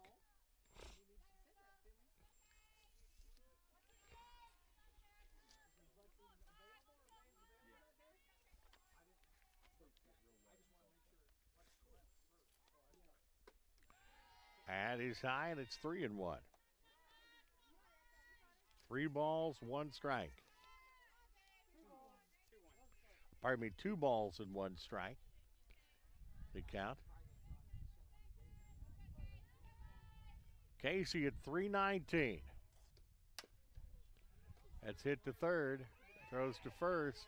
S1: And he's high, and it's 3-1. 3 balls, 1 strike. Pardon me, 2 balls and 1 strike. The count. Casey at 319. That's hit to third. Throws to first.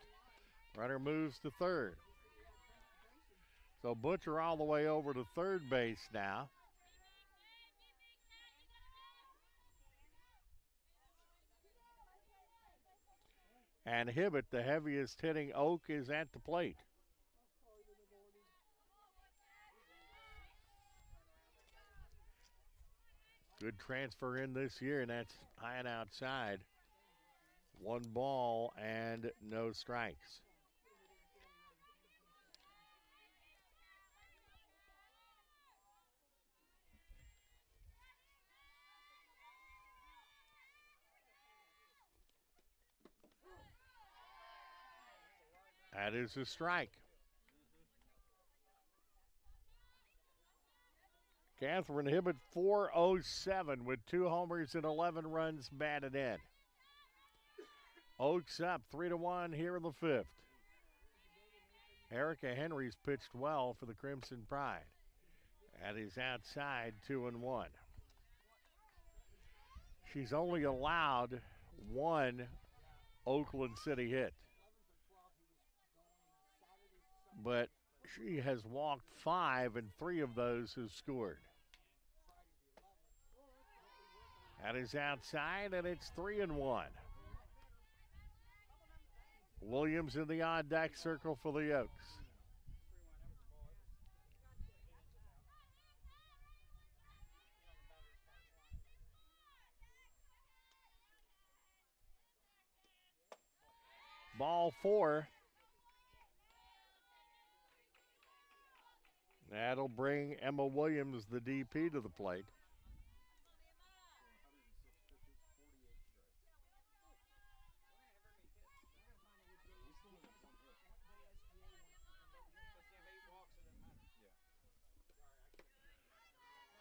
S1: Runner moves to third. So Butcher all the way over to third base now. And Hibbett, the heaviest hitting Oak, is at the plate. Good transfer in this year, and that's high and outside. 1 ball and no strikes. That is a strike. Catherine Hibbett, 407 with 2 homers and 11 runs batted in. Oaks up 3-1 here in the 5th. Erica Henry's pitched well for the Crimson Pride. That is outside, 2-1. She's only allowed one Oakland City hit. But she has walked 5, and 3 of those have scored. That is outside, and it's 3-1. Williams in the on-deck circle for the Oaks. Ball 4. That'll bring Emma Williams, the DP, to the plate.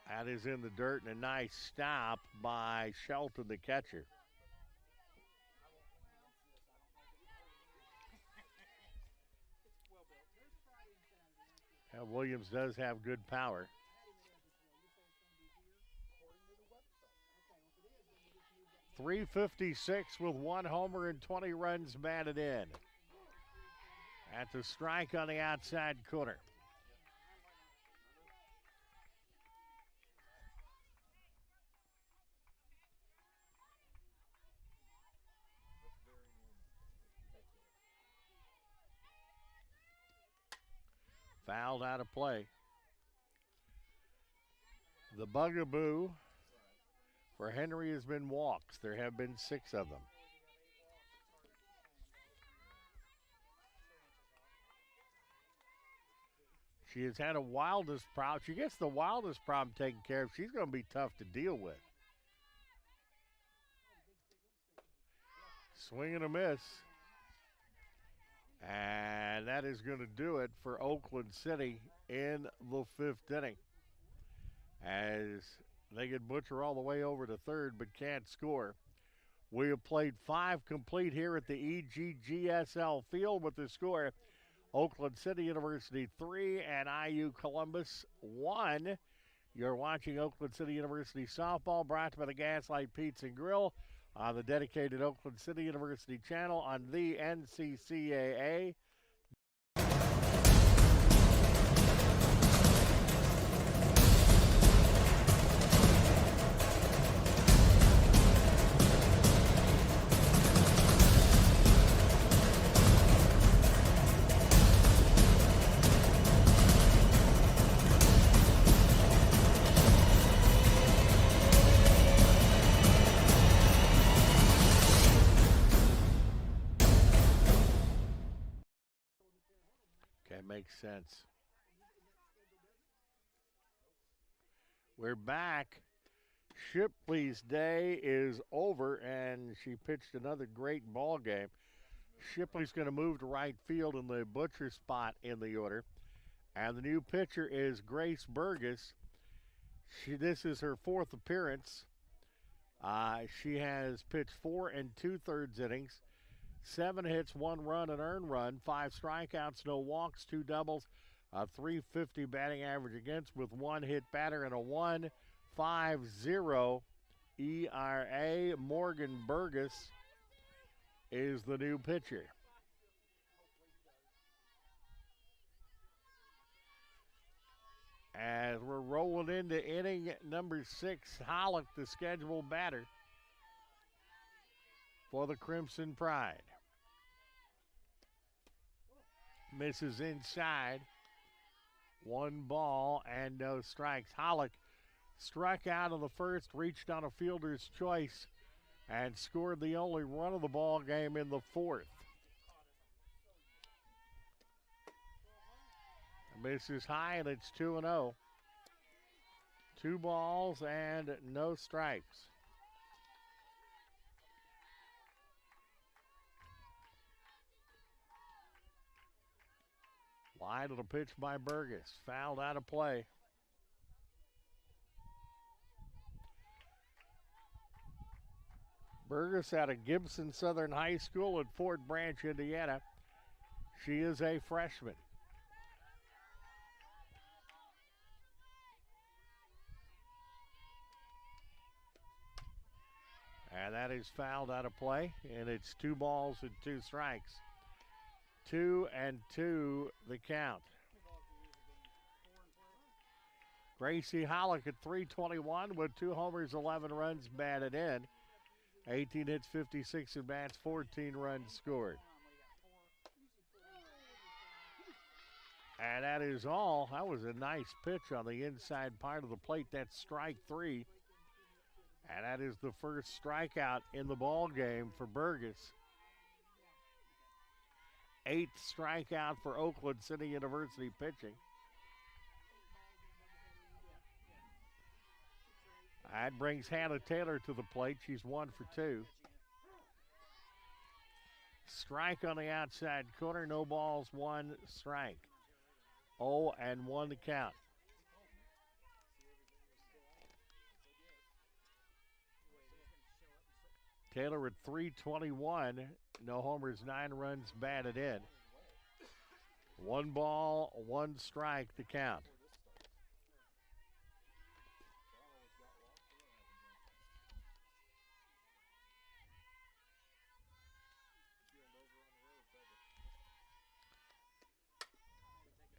S1: That is in the dirt, and a nice stop by Shelton, the catcher. Williams does have good power. .356 with 1 homer and 20 runs batted in. At the strike on the outside corner. Fouled out of play. The bugaboo for Henry has been walks. There have been 6 of them. She has had a wildest problem. She gets the wildest problem taken care of. She's going to be tough to deal with. Swing and a miss. And that is going to do it for Oakland City in the 5th inning. As they get Butcher all the way over to third but can't score. We have played 5 complete here at the EGGSL field with the score Oakland City University 3 and IU Columbus 1. You're watching Oakland City University softball, brought to you by the Gaslight Pizza and Grill on the dedicated Oakland City University channel on the NCCAA. Makes sense. We're back. Shipley's day is over, and she pitched another great ball game. Shipley's going to move to right field in the Butcher spot in the order. And the new pitcher is Grace Burgess. This is her 4th appearance. She has pitched 4 2/3 innings. 7 hits, 1 run, an earned run, 5 strikeouts, no walks, 2 doubles, a .350 batting average against with 1 hit batter and a 1.50 ERA. Morgan Burgess is the new pitcher. As we're rolling into inning number 6, Hollick, the scheduled batter for the Crimson Pride. Misses inside. 1 ball and no strikes. Hollick struck out of the first, reached on a fielder's choice, and scored the only run of the ball game in the 4th. Misses high, and it's 2-0. 2 balls and no strikes. Line of the pitch by Burgess. Fouled out of play. Burgess out of Gibson Southern High School in Fort Branch, Indiana. She is a freshman. And that is fouled out of play, and it's 2 balls and 2 strikes. 2-2 the count. Gracie Hollick at .321 with 2 homers, 11 runs batted in. 18 hits, 56 at bats, 14 runs scored. And that is all. That was a nice pitch on the inside part of the plate. That's strike 3. And that is the first strikeout in the ball game for Burgess. 8th strikeout for Oakland City University pitching. That brings Hannah Taylor to the plate. She's 1 for 2. Strike on the outside corner. No balls, 1 strike. 0-1 to count. Taylor at .321. No homers, 9 runs batted in. 1 ball, 1 strike to count.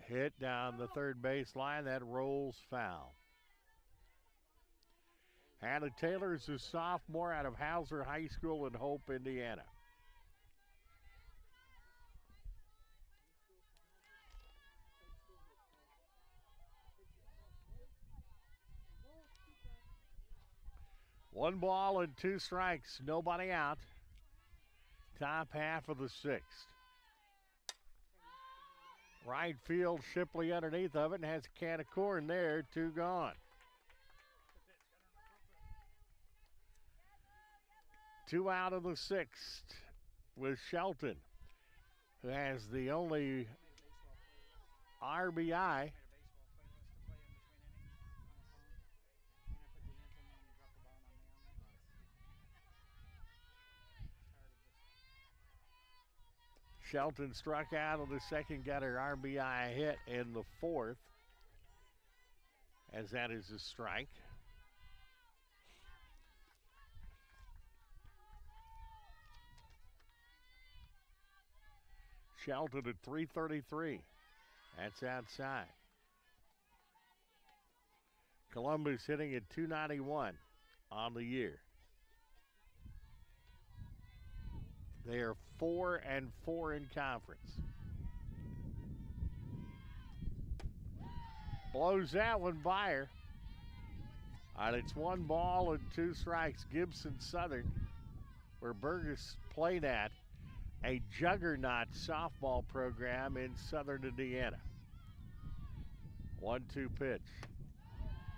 S1: Hit down the third base line. That rolls foul. Hannah Taylor is a sophomore out of Hauser High School in Hope, Indiana. One ball and 2 strikes. Nobody out. Top half of the 6th. Right field, Shipley underneath of it and has a can of corn there, 2 gone. 2 out of the 6th with Shelton, who has the only RBI. Shelton struck out of the 2nd, got her RBI hit in the 4th, as that is a strike. Shelton at .333. That's outside. Columbus hitting at .291 on the year. They are 4-4 in conference. Blows that one by her. And it's 1 ball and 2 strikes. Gibson Southern, where Burgess played at, a juggernaut softball program in Southern Indiana. 1-2 pitch.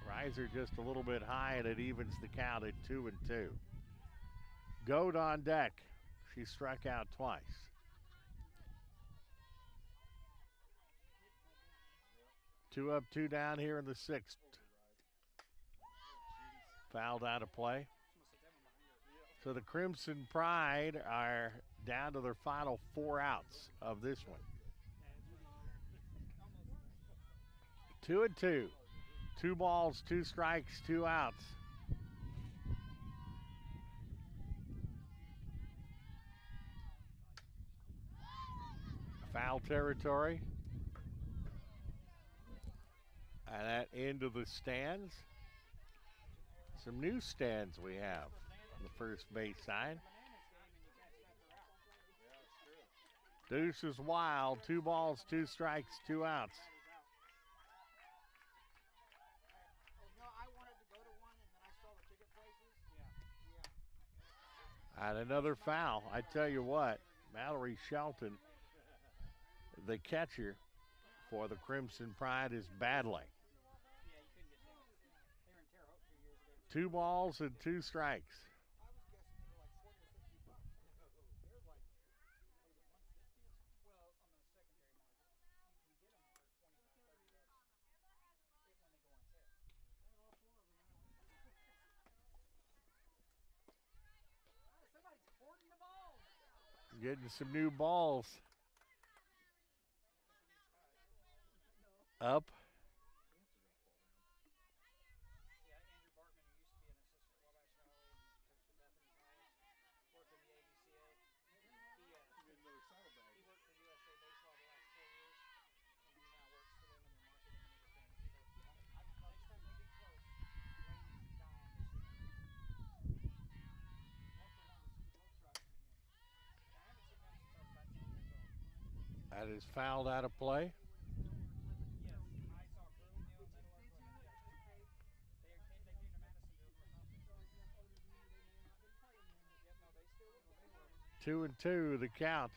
S1: Riser just a little bit high, and it evens the count at 2-2. Goat on deck. She struck out twice. Two up, 2 down here in the 6th. Fouled out of play. So the Crimson Pride are down to their final 4 outs of this one. 2-2. 2 balls, 2 strikes, 2 outs. Foul territory. And that into the stands. Some new stands we have on the first base side. Deuce is wild. 2 balls, 2 strikes, 2 outs. And another foul. I tell you what, Mallory Shelton, the catcher for the Crimson Pride, is battling. 2 balls and 2 strikes. Getting some new balls. Up. That is fouled out of play. Two and two, the count.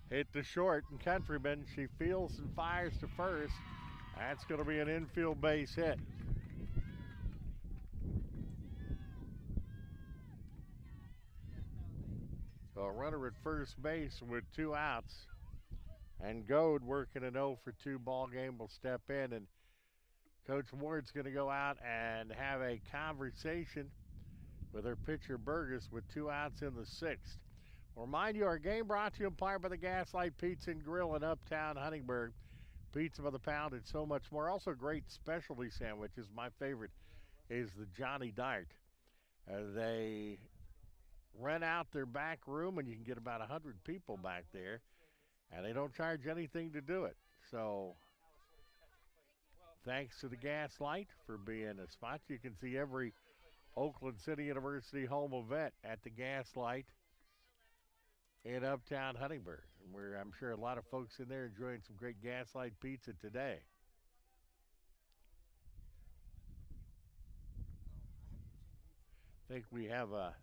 S1: Hit the short, and Countryman, she fields and fires to first. That's going to be an infield base hit. So a runner at first base with 2 outs. And Goad, working an 0 for 2 ball game, will step in. And Coach Ward's going to go out and have a conversation with her pitcher Burgess with 2 outs in the 6th. We'll remind you, our game brought to you in part by the Gaslight Pizza and Grill in Uptown Huntingburg. Pizza by the pound and so much more. Also great specialty sandwiches. My favorite is the Johnny Dart. They rent out their back room, and you can get about 100 people back there, and they don't charge anything to do it. So thanks to the Gaslight for being a spot. You can see every Oakland City University home event at the Gaslight in Uptown Huntingburg. Where I'm sure a lot of folks in there enjoying some great Gaslight pizza today. I think we have a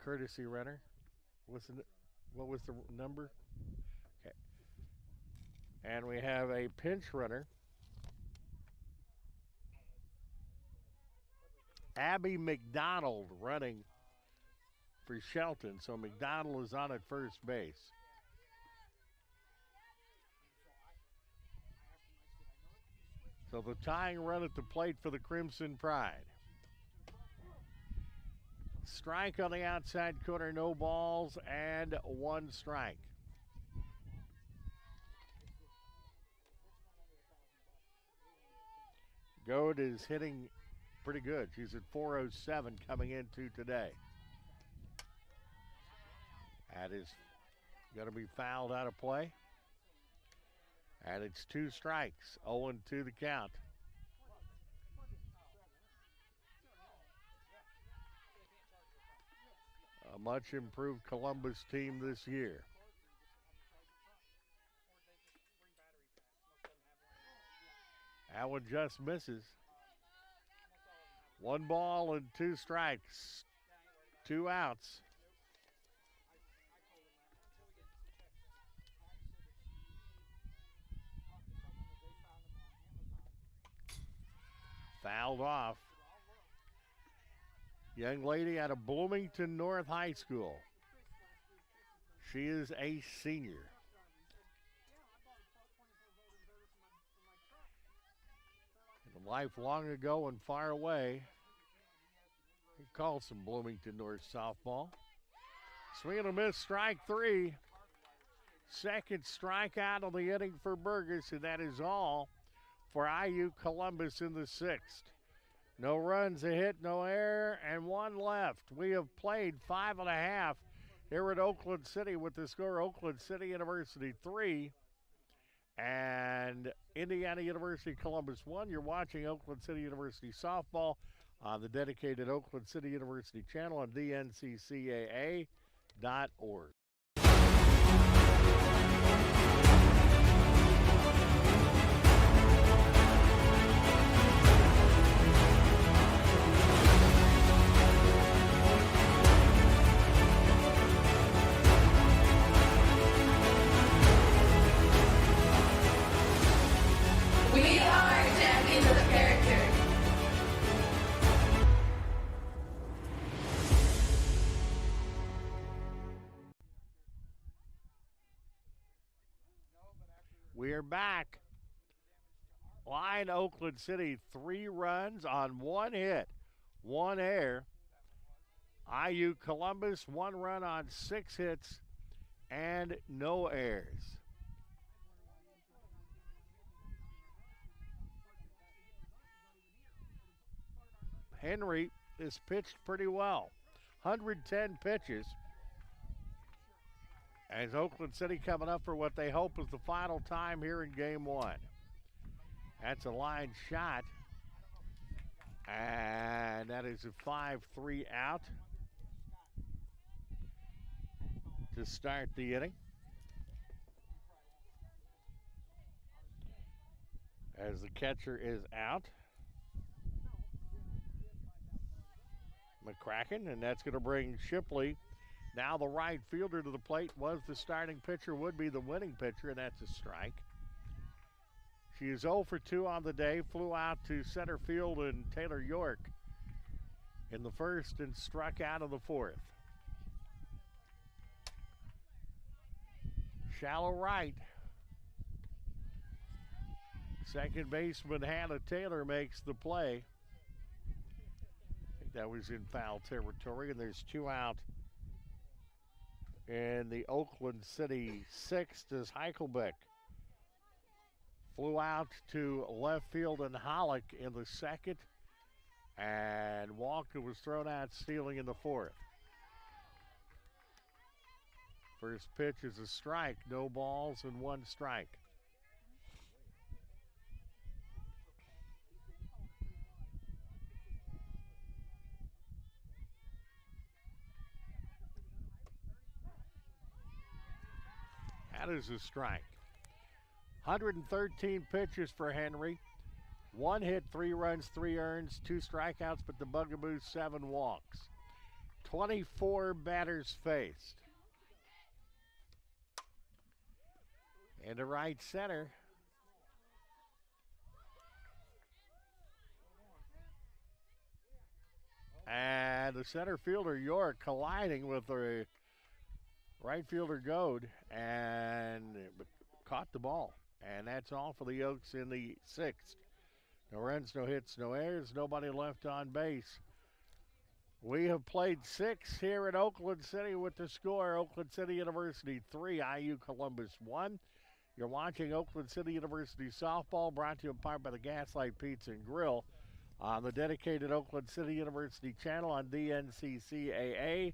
S1: courtesy runner. What was the number? Okay. And we have a pinch runner. Abby McDonald running for Shelton. So McDonald is on at first base. So the tying run at the plate for the Crimson Pride. Strike on the outside corner, no balls, and 1 strike. Goad is hitting pretty good. She's at 407 coming into today. That is going to be fouled out of play. And it's 2 strikes, 0-2 the count. A much improved Columbus team this year. That one just misses. 1 ball and 2 strikes, 2 outs. Fouled off. Young lady out of Bloomington North High School. She is a senior. In a life long ago and far away, he called some Bloomington North softball. Swing and a miss, strike 3. Second strikeout of the inning for Burgess, and that is all for IU Columbus in the 6th. No runs, a hit, no error, and 1 left. We have played 5.5 here at Oakland City with the score Oakland City University 3 and Indiana University Columbus 1. You're watching Oakland City University softball on the dedicated Oakland City University channel on dnccaa.org.
S2: We are champions of the character.
S1: We are back. Line Oakland City, 3 runs on 1 hit, 1 error. IU Columbus, 1 run on 6 hits and no errors. Henry is pitched pretty well. 110 pitches. As Oakland City coming up for what they hope is the final time here in game 1. That's a line shot. And that is a 5-3 out to start the inning. As the catcher is out. McCracken, and that's going to bring Shipley, now the right fielder, to the plate. Was the starting pitcher, would be the winning pitcher, and that's a strike. She is 0 for 2 on the day, flew out to center field and Taylor York in the first and struck out in the fourth. Shallow right. Second baseman Hannah Taylor makes the play. I think that was in foul territory, and there's 2 out in the Oakland City sixth as Heichelbeck flew out to left field and Hollick in the second, and Walker was thrown out stealing in the fourth. First pitch is a strike, no balls and 1 strike. That is a strike. 113 pitches for Henry. 1 hit, 3 runs, 3 earns, 2 strikeouts, but the Bugaboos 7 walks. 24 batters faced. Into right center. And the center fielder York colliding with the right fielder Goad and caught the ball. And that's all for the Oaks in the sixth. No runs, no hits, no errors, nobody left on base. We have played 6 here at Oakland City with the score: Oakland City University 3, IU Columbus 1. You're watching Oakland City University softball, brought to you in part by the Gaslight Pizza and Grill on the dedicated Oakland City University channel on DNCCAA.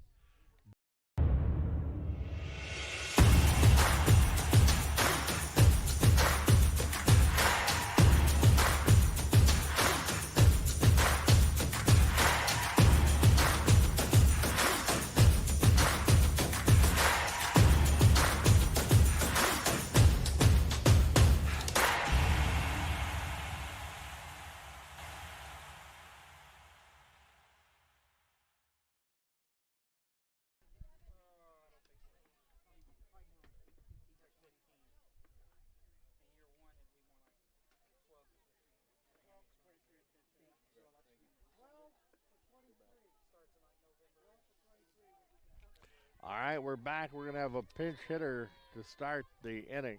S1: All right, we're back. We're going to have a pinch hitter to start the inning.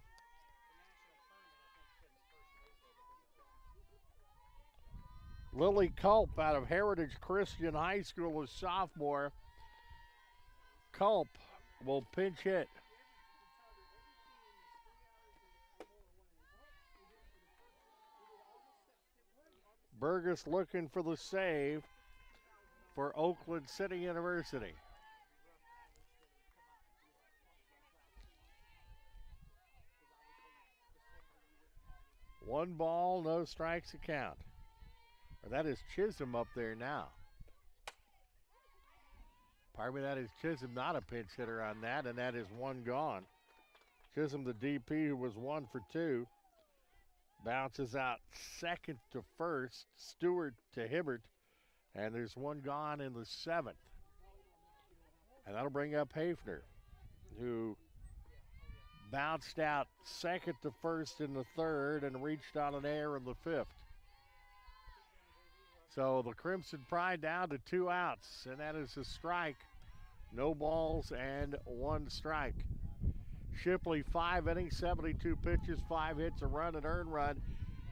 S1: Lily Culp out of Heritage Christian High School, a sophomore. Culp will pinch hit. Burgess looking for the save for Oakland City University. One ball, no strikes to count. That is Chisholm up there now. Pardon me, that is Chisholm, not a pinch hitter on that, and that is 1 gone. Chisholm, the DP, who was 1 for 2, bounces out second to first, Stewart to Hibbert, and there's 1 gone in the 7th. And that'll bring up Hafner, who bounced out second to first in the 3rd and reached on an error in the 5th. So the Crimson Pride down to 2 outs, and that is a strike. No balls and 1 strike. Shipley, 5 innings, 72 pitches, 5 hits, a run, an earned run,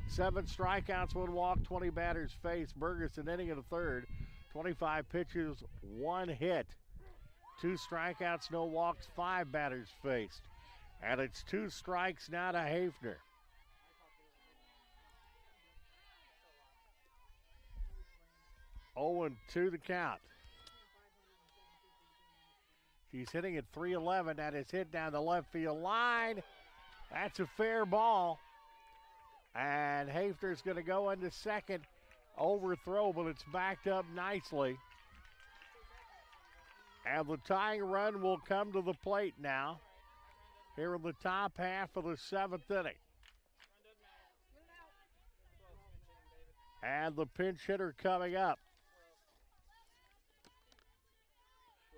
S1: 7 strikeouts, 1 walk, 20 batters faced. Burgess, an inning and a 3rd, 25 pitches, 1 hit, 2 strikeouts, no walks, 5 batters faced. And it's 2 strikes now to Hafner. Oh, and 2 the count. She's hitting at .311. That is hit down the left field line. That's a fair ball. And Hafter's going to go into second. Overthrow, but it's backed up nicely. And the tying run will come to the plate now here in the top half of the 7th inning. And the pinch hitter coming up.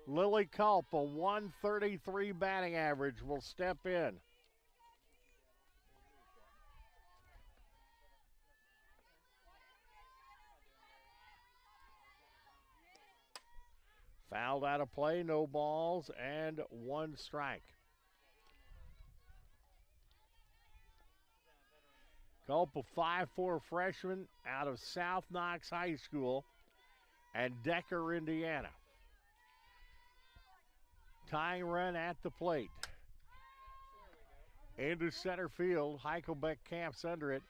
S1: Lily Culp, a 133 batting average, will step in. Fouled out of play, no balls, and 1 strike. Culp, a 5'4" freshman out of South Knox High School and Decker, Indiana. Tying run at the plate. Into center field. Heichelbeck camps under it.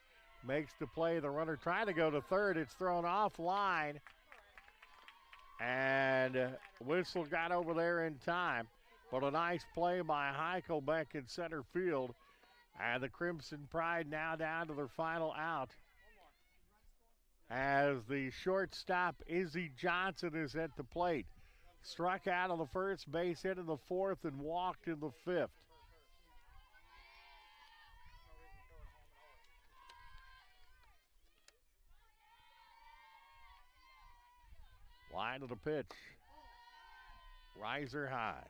S1: Makes the play. The runner trying to go to third. It's thrown offline. And Whistle got over there in time. But a nice play by Heichelbeck in center field. And the Crimson Pride now down to their final out. As the shortstop, Izzy Johnson, is at the plate. Struck out on the first base hit in the 4th and walked in the 5th. Line of the pitch. Riser high.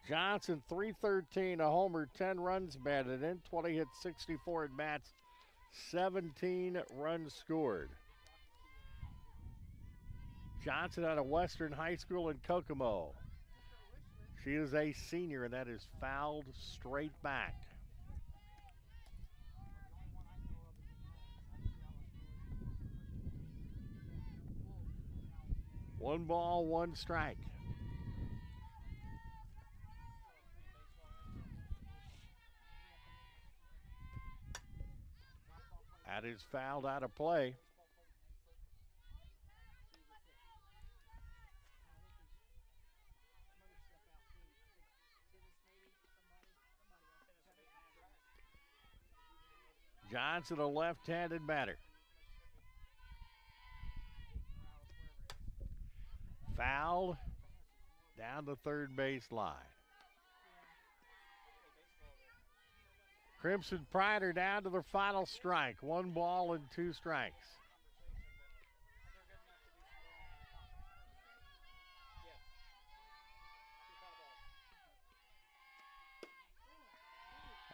S1: Johnson, 313, a homer, 10 runs batted in, 20 hits, 64 at bats, 17 runs scored. Johnson out of Western High School in Kokomo. She is a senior, and that is fouled straight back. One ball, 1 strike. That is fouled out of play. Johnson, a left-handed batter. Fouled down the third base line. Crimson Pride are down to their final strike. 1 ball and 2 strikes.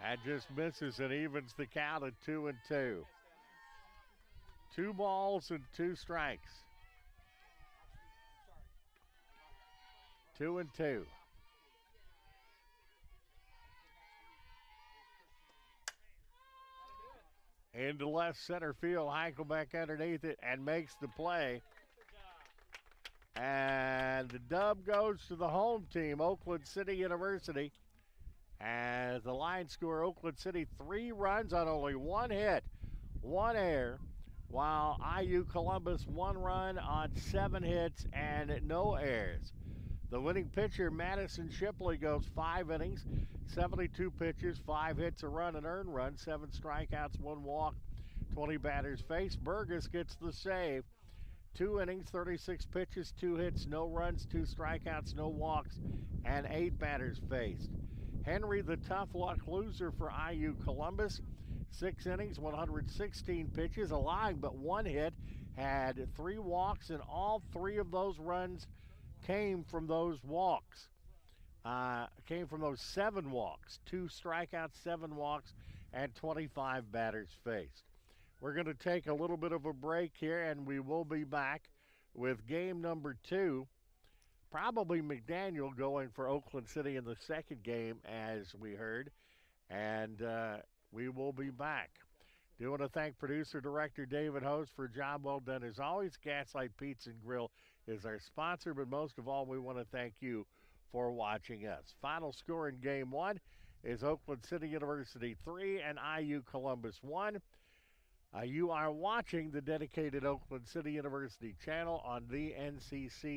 S1: That just misses and evens the count at 2-2. 2 balls and 2 strikes. 2-2. Into left center field, Heichelbeck underneath it and makes the play. And the dub goes to the home team, Oakland City University. As the line score, Oakland City 3 runs on only 1 hit, 1 error, while IU Columbus 1 run on 7 hits and no errors. The winning pitcher, Madison Shipley, goes 5 innings, 72 pitches, 5 hits, a run, an earned run, 7 strikeouts, 1 walk, 20 batters faced. Burgess gets the save. 2 innings, 36 pitches, 2 hits, no runs, 2 strikeouts, no walks, and 8 batters faced. Henry, the tough luck loser for IU Columbus, 6 innings, 116 pitches, allowing but 1 hit, had 3 walks, and all 3 of those runs came from those walks. Came from those 7 walks, 2 strikeouts, 7 walks, and 25 batters faced. We're going to take a little bit of a break here, and we will be back with game number 2. Probably McDaniel going for Oakland City in the second game, as we heard, and we will be back. Do want to thank producer-director David Host for a job well done. As always, Gaslight Pizza and Grill is our sponsor, but most of all, we want to thank you for watching us. Final score in Game 1 is Oakland City University 3 and IU Columbus 1. You are watching the dedicated Oakland City University channel on the NCCAA.org.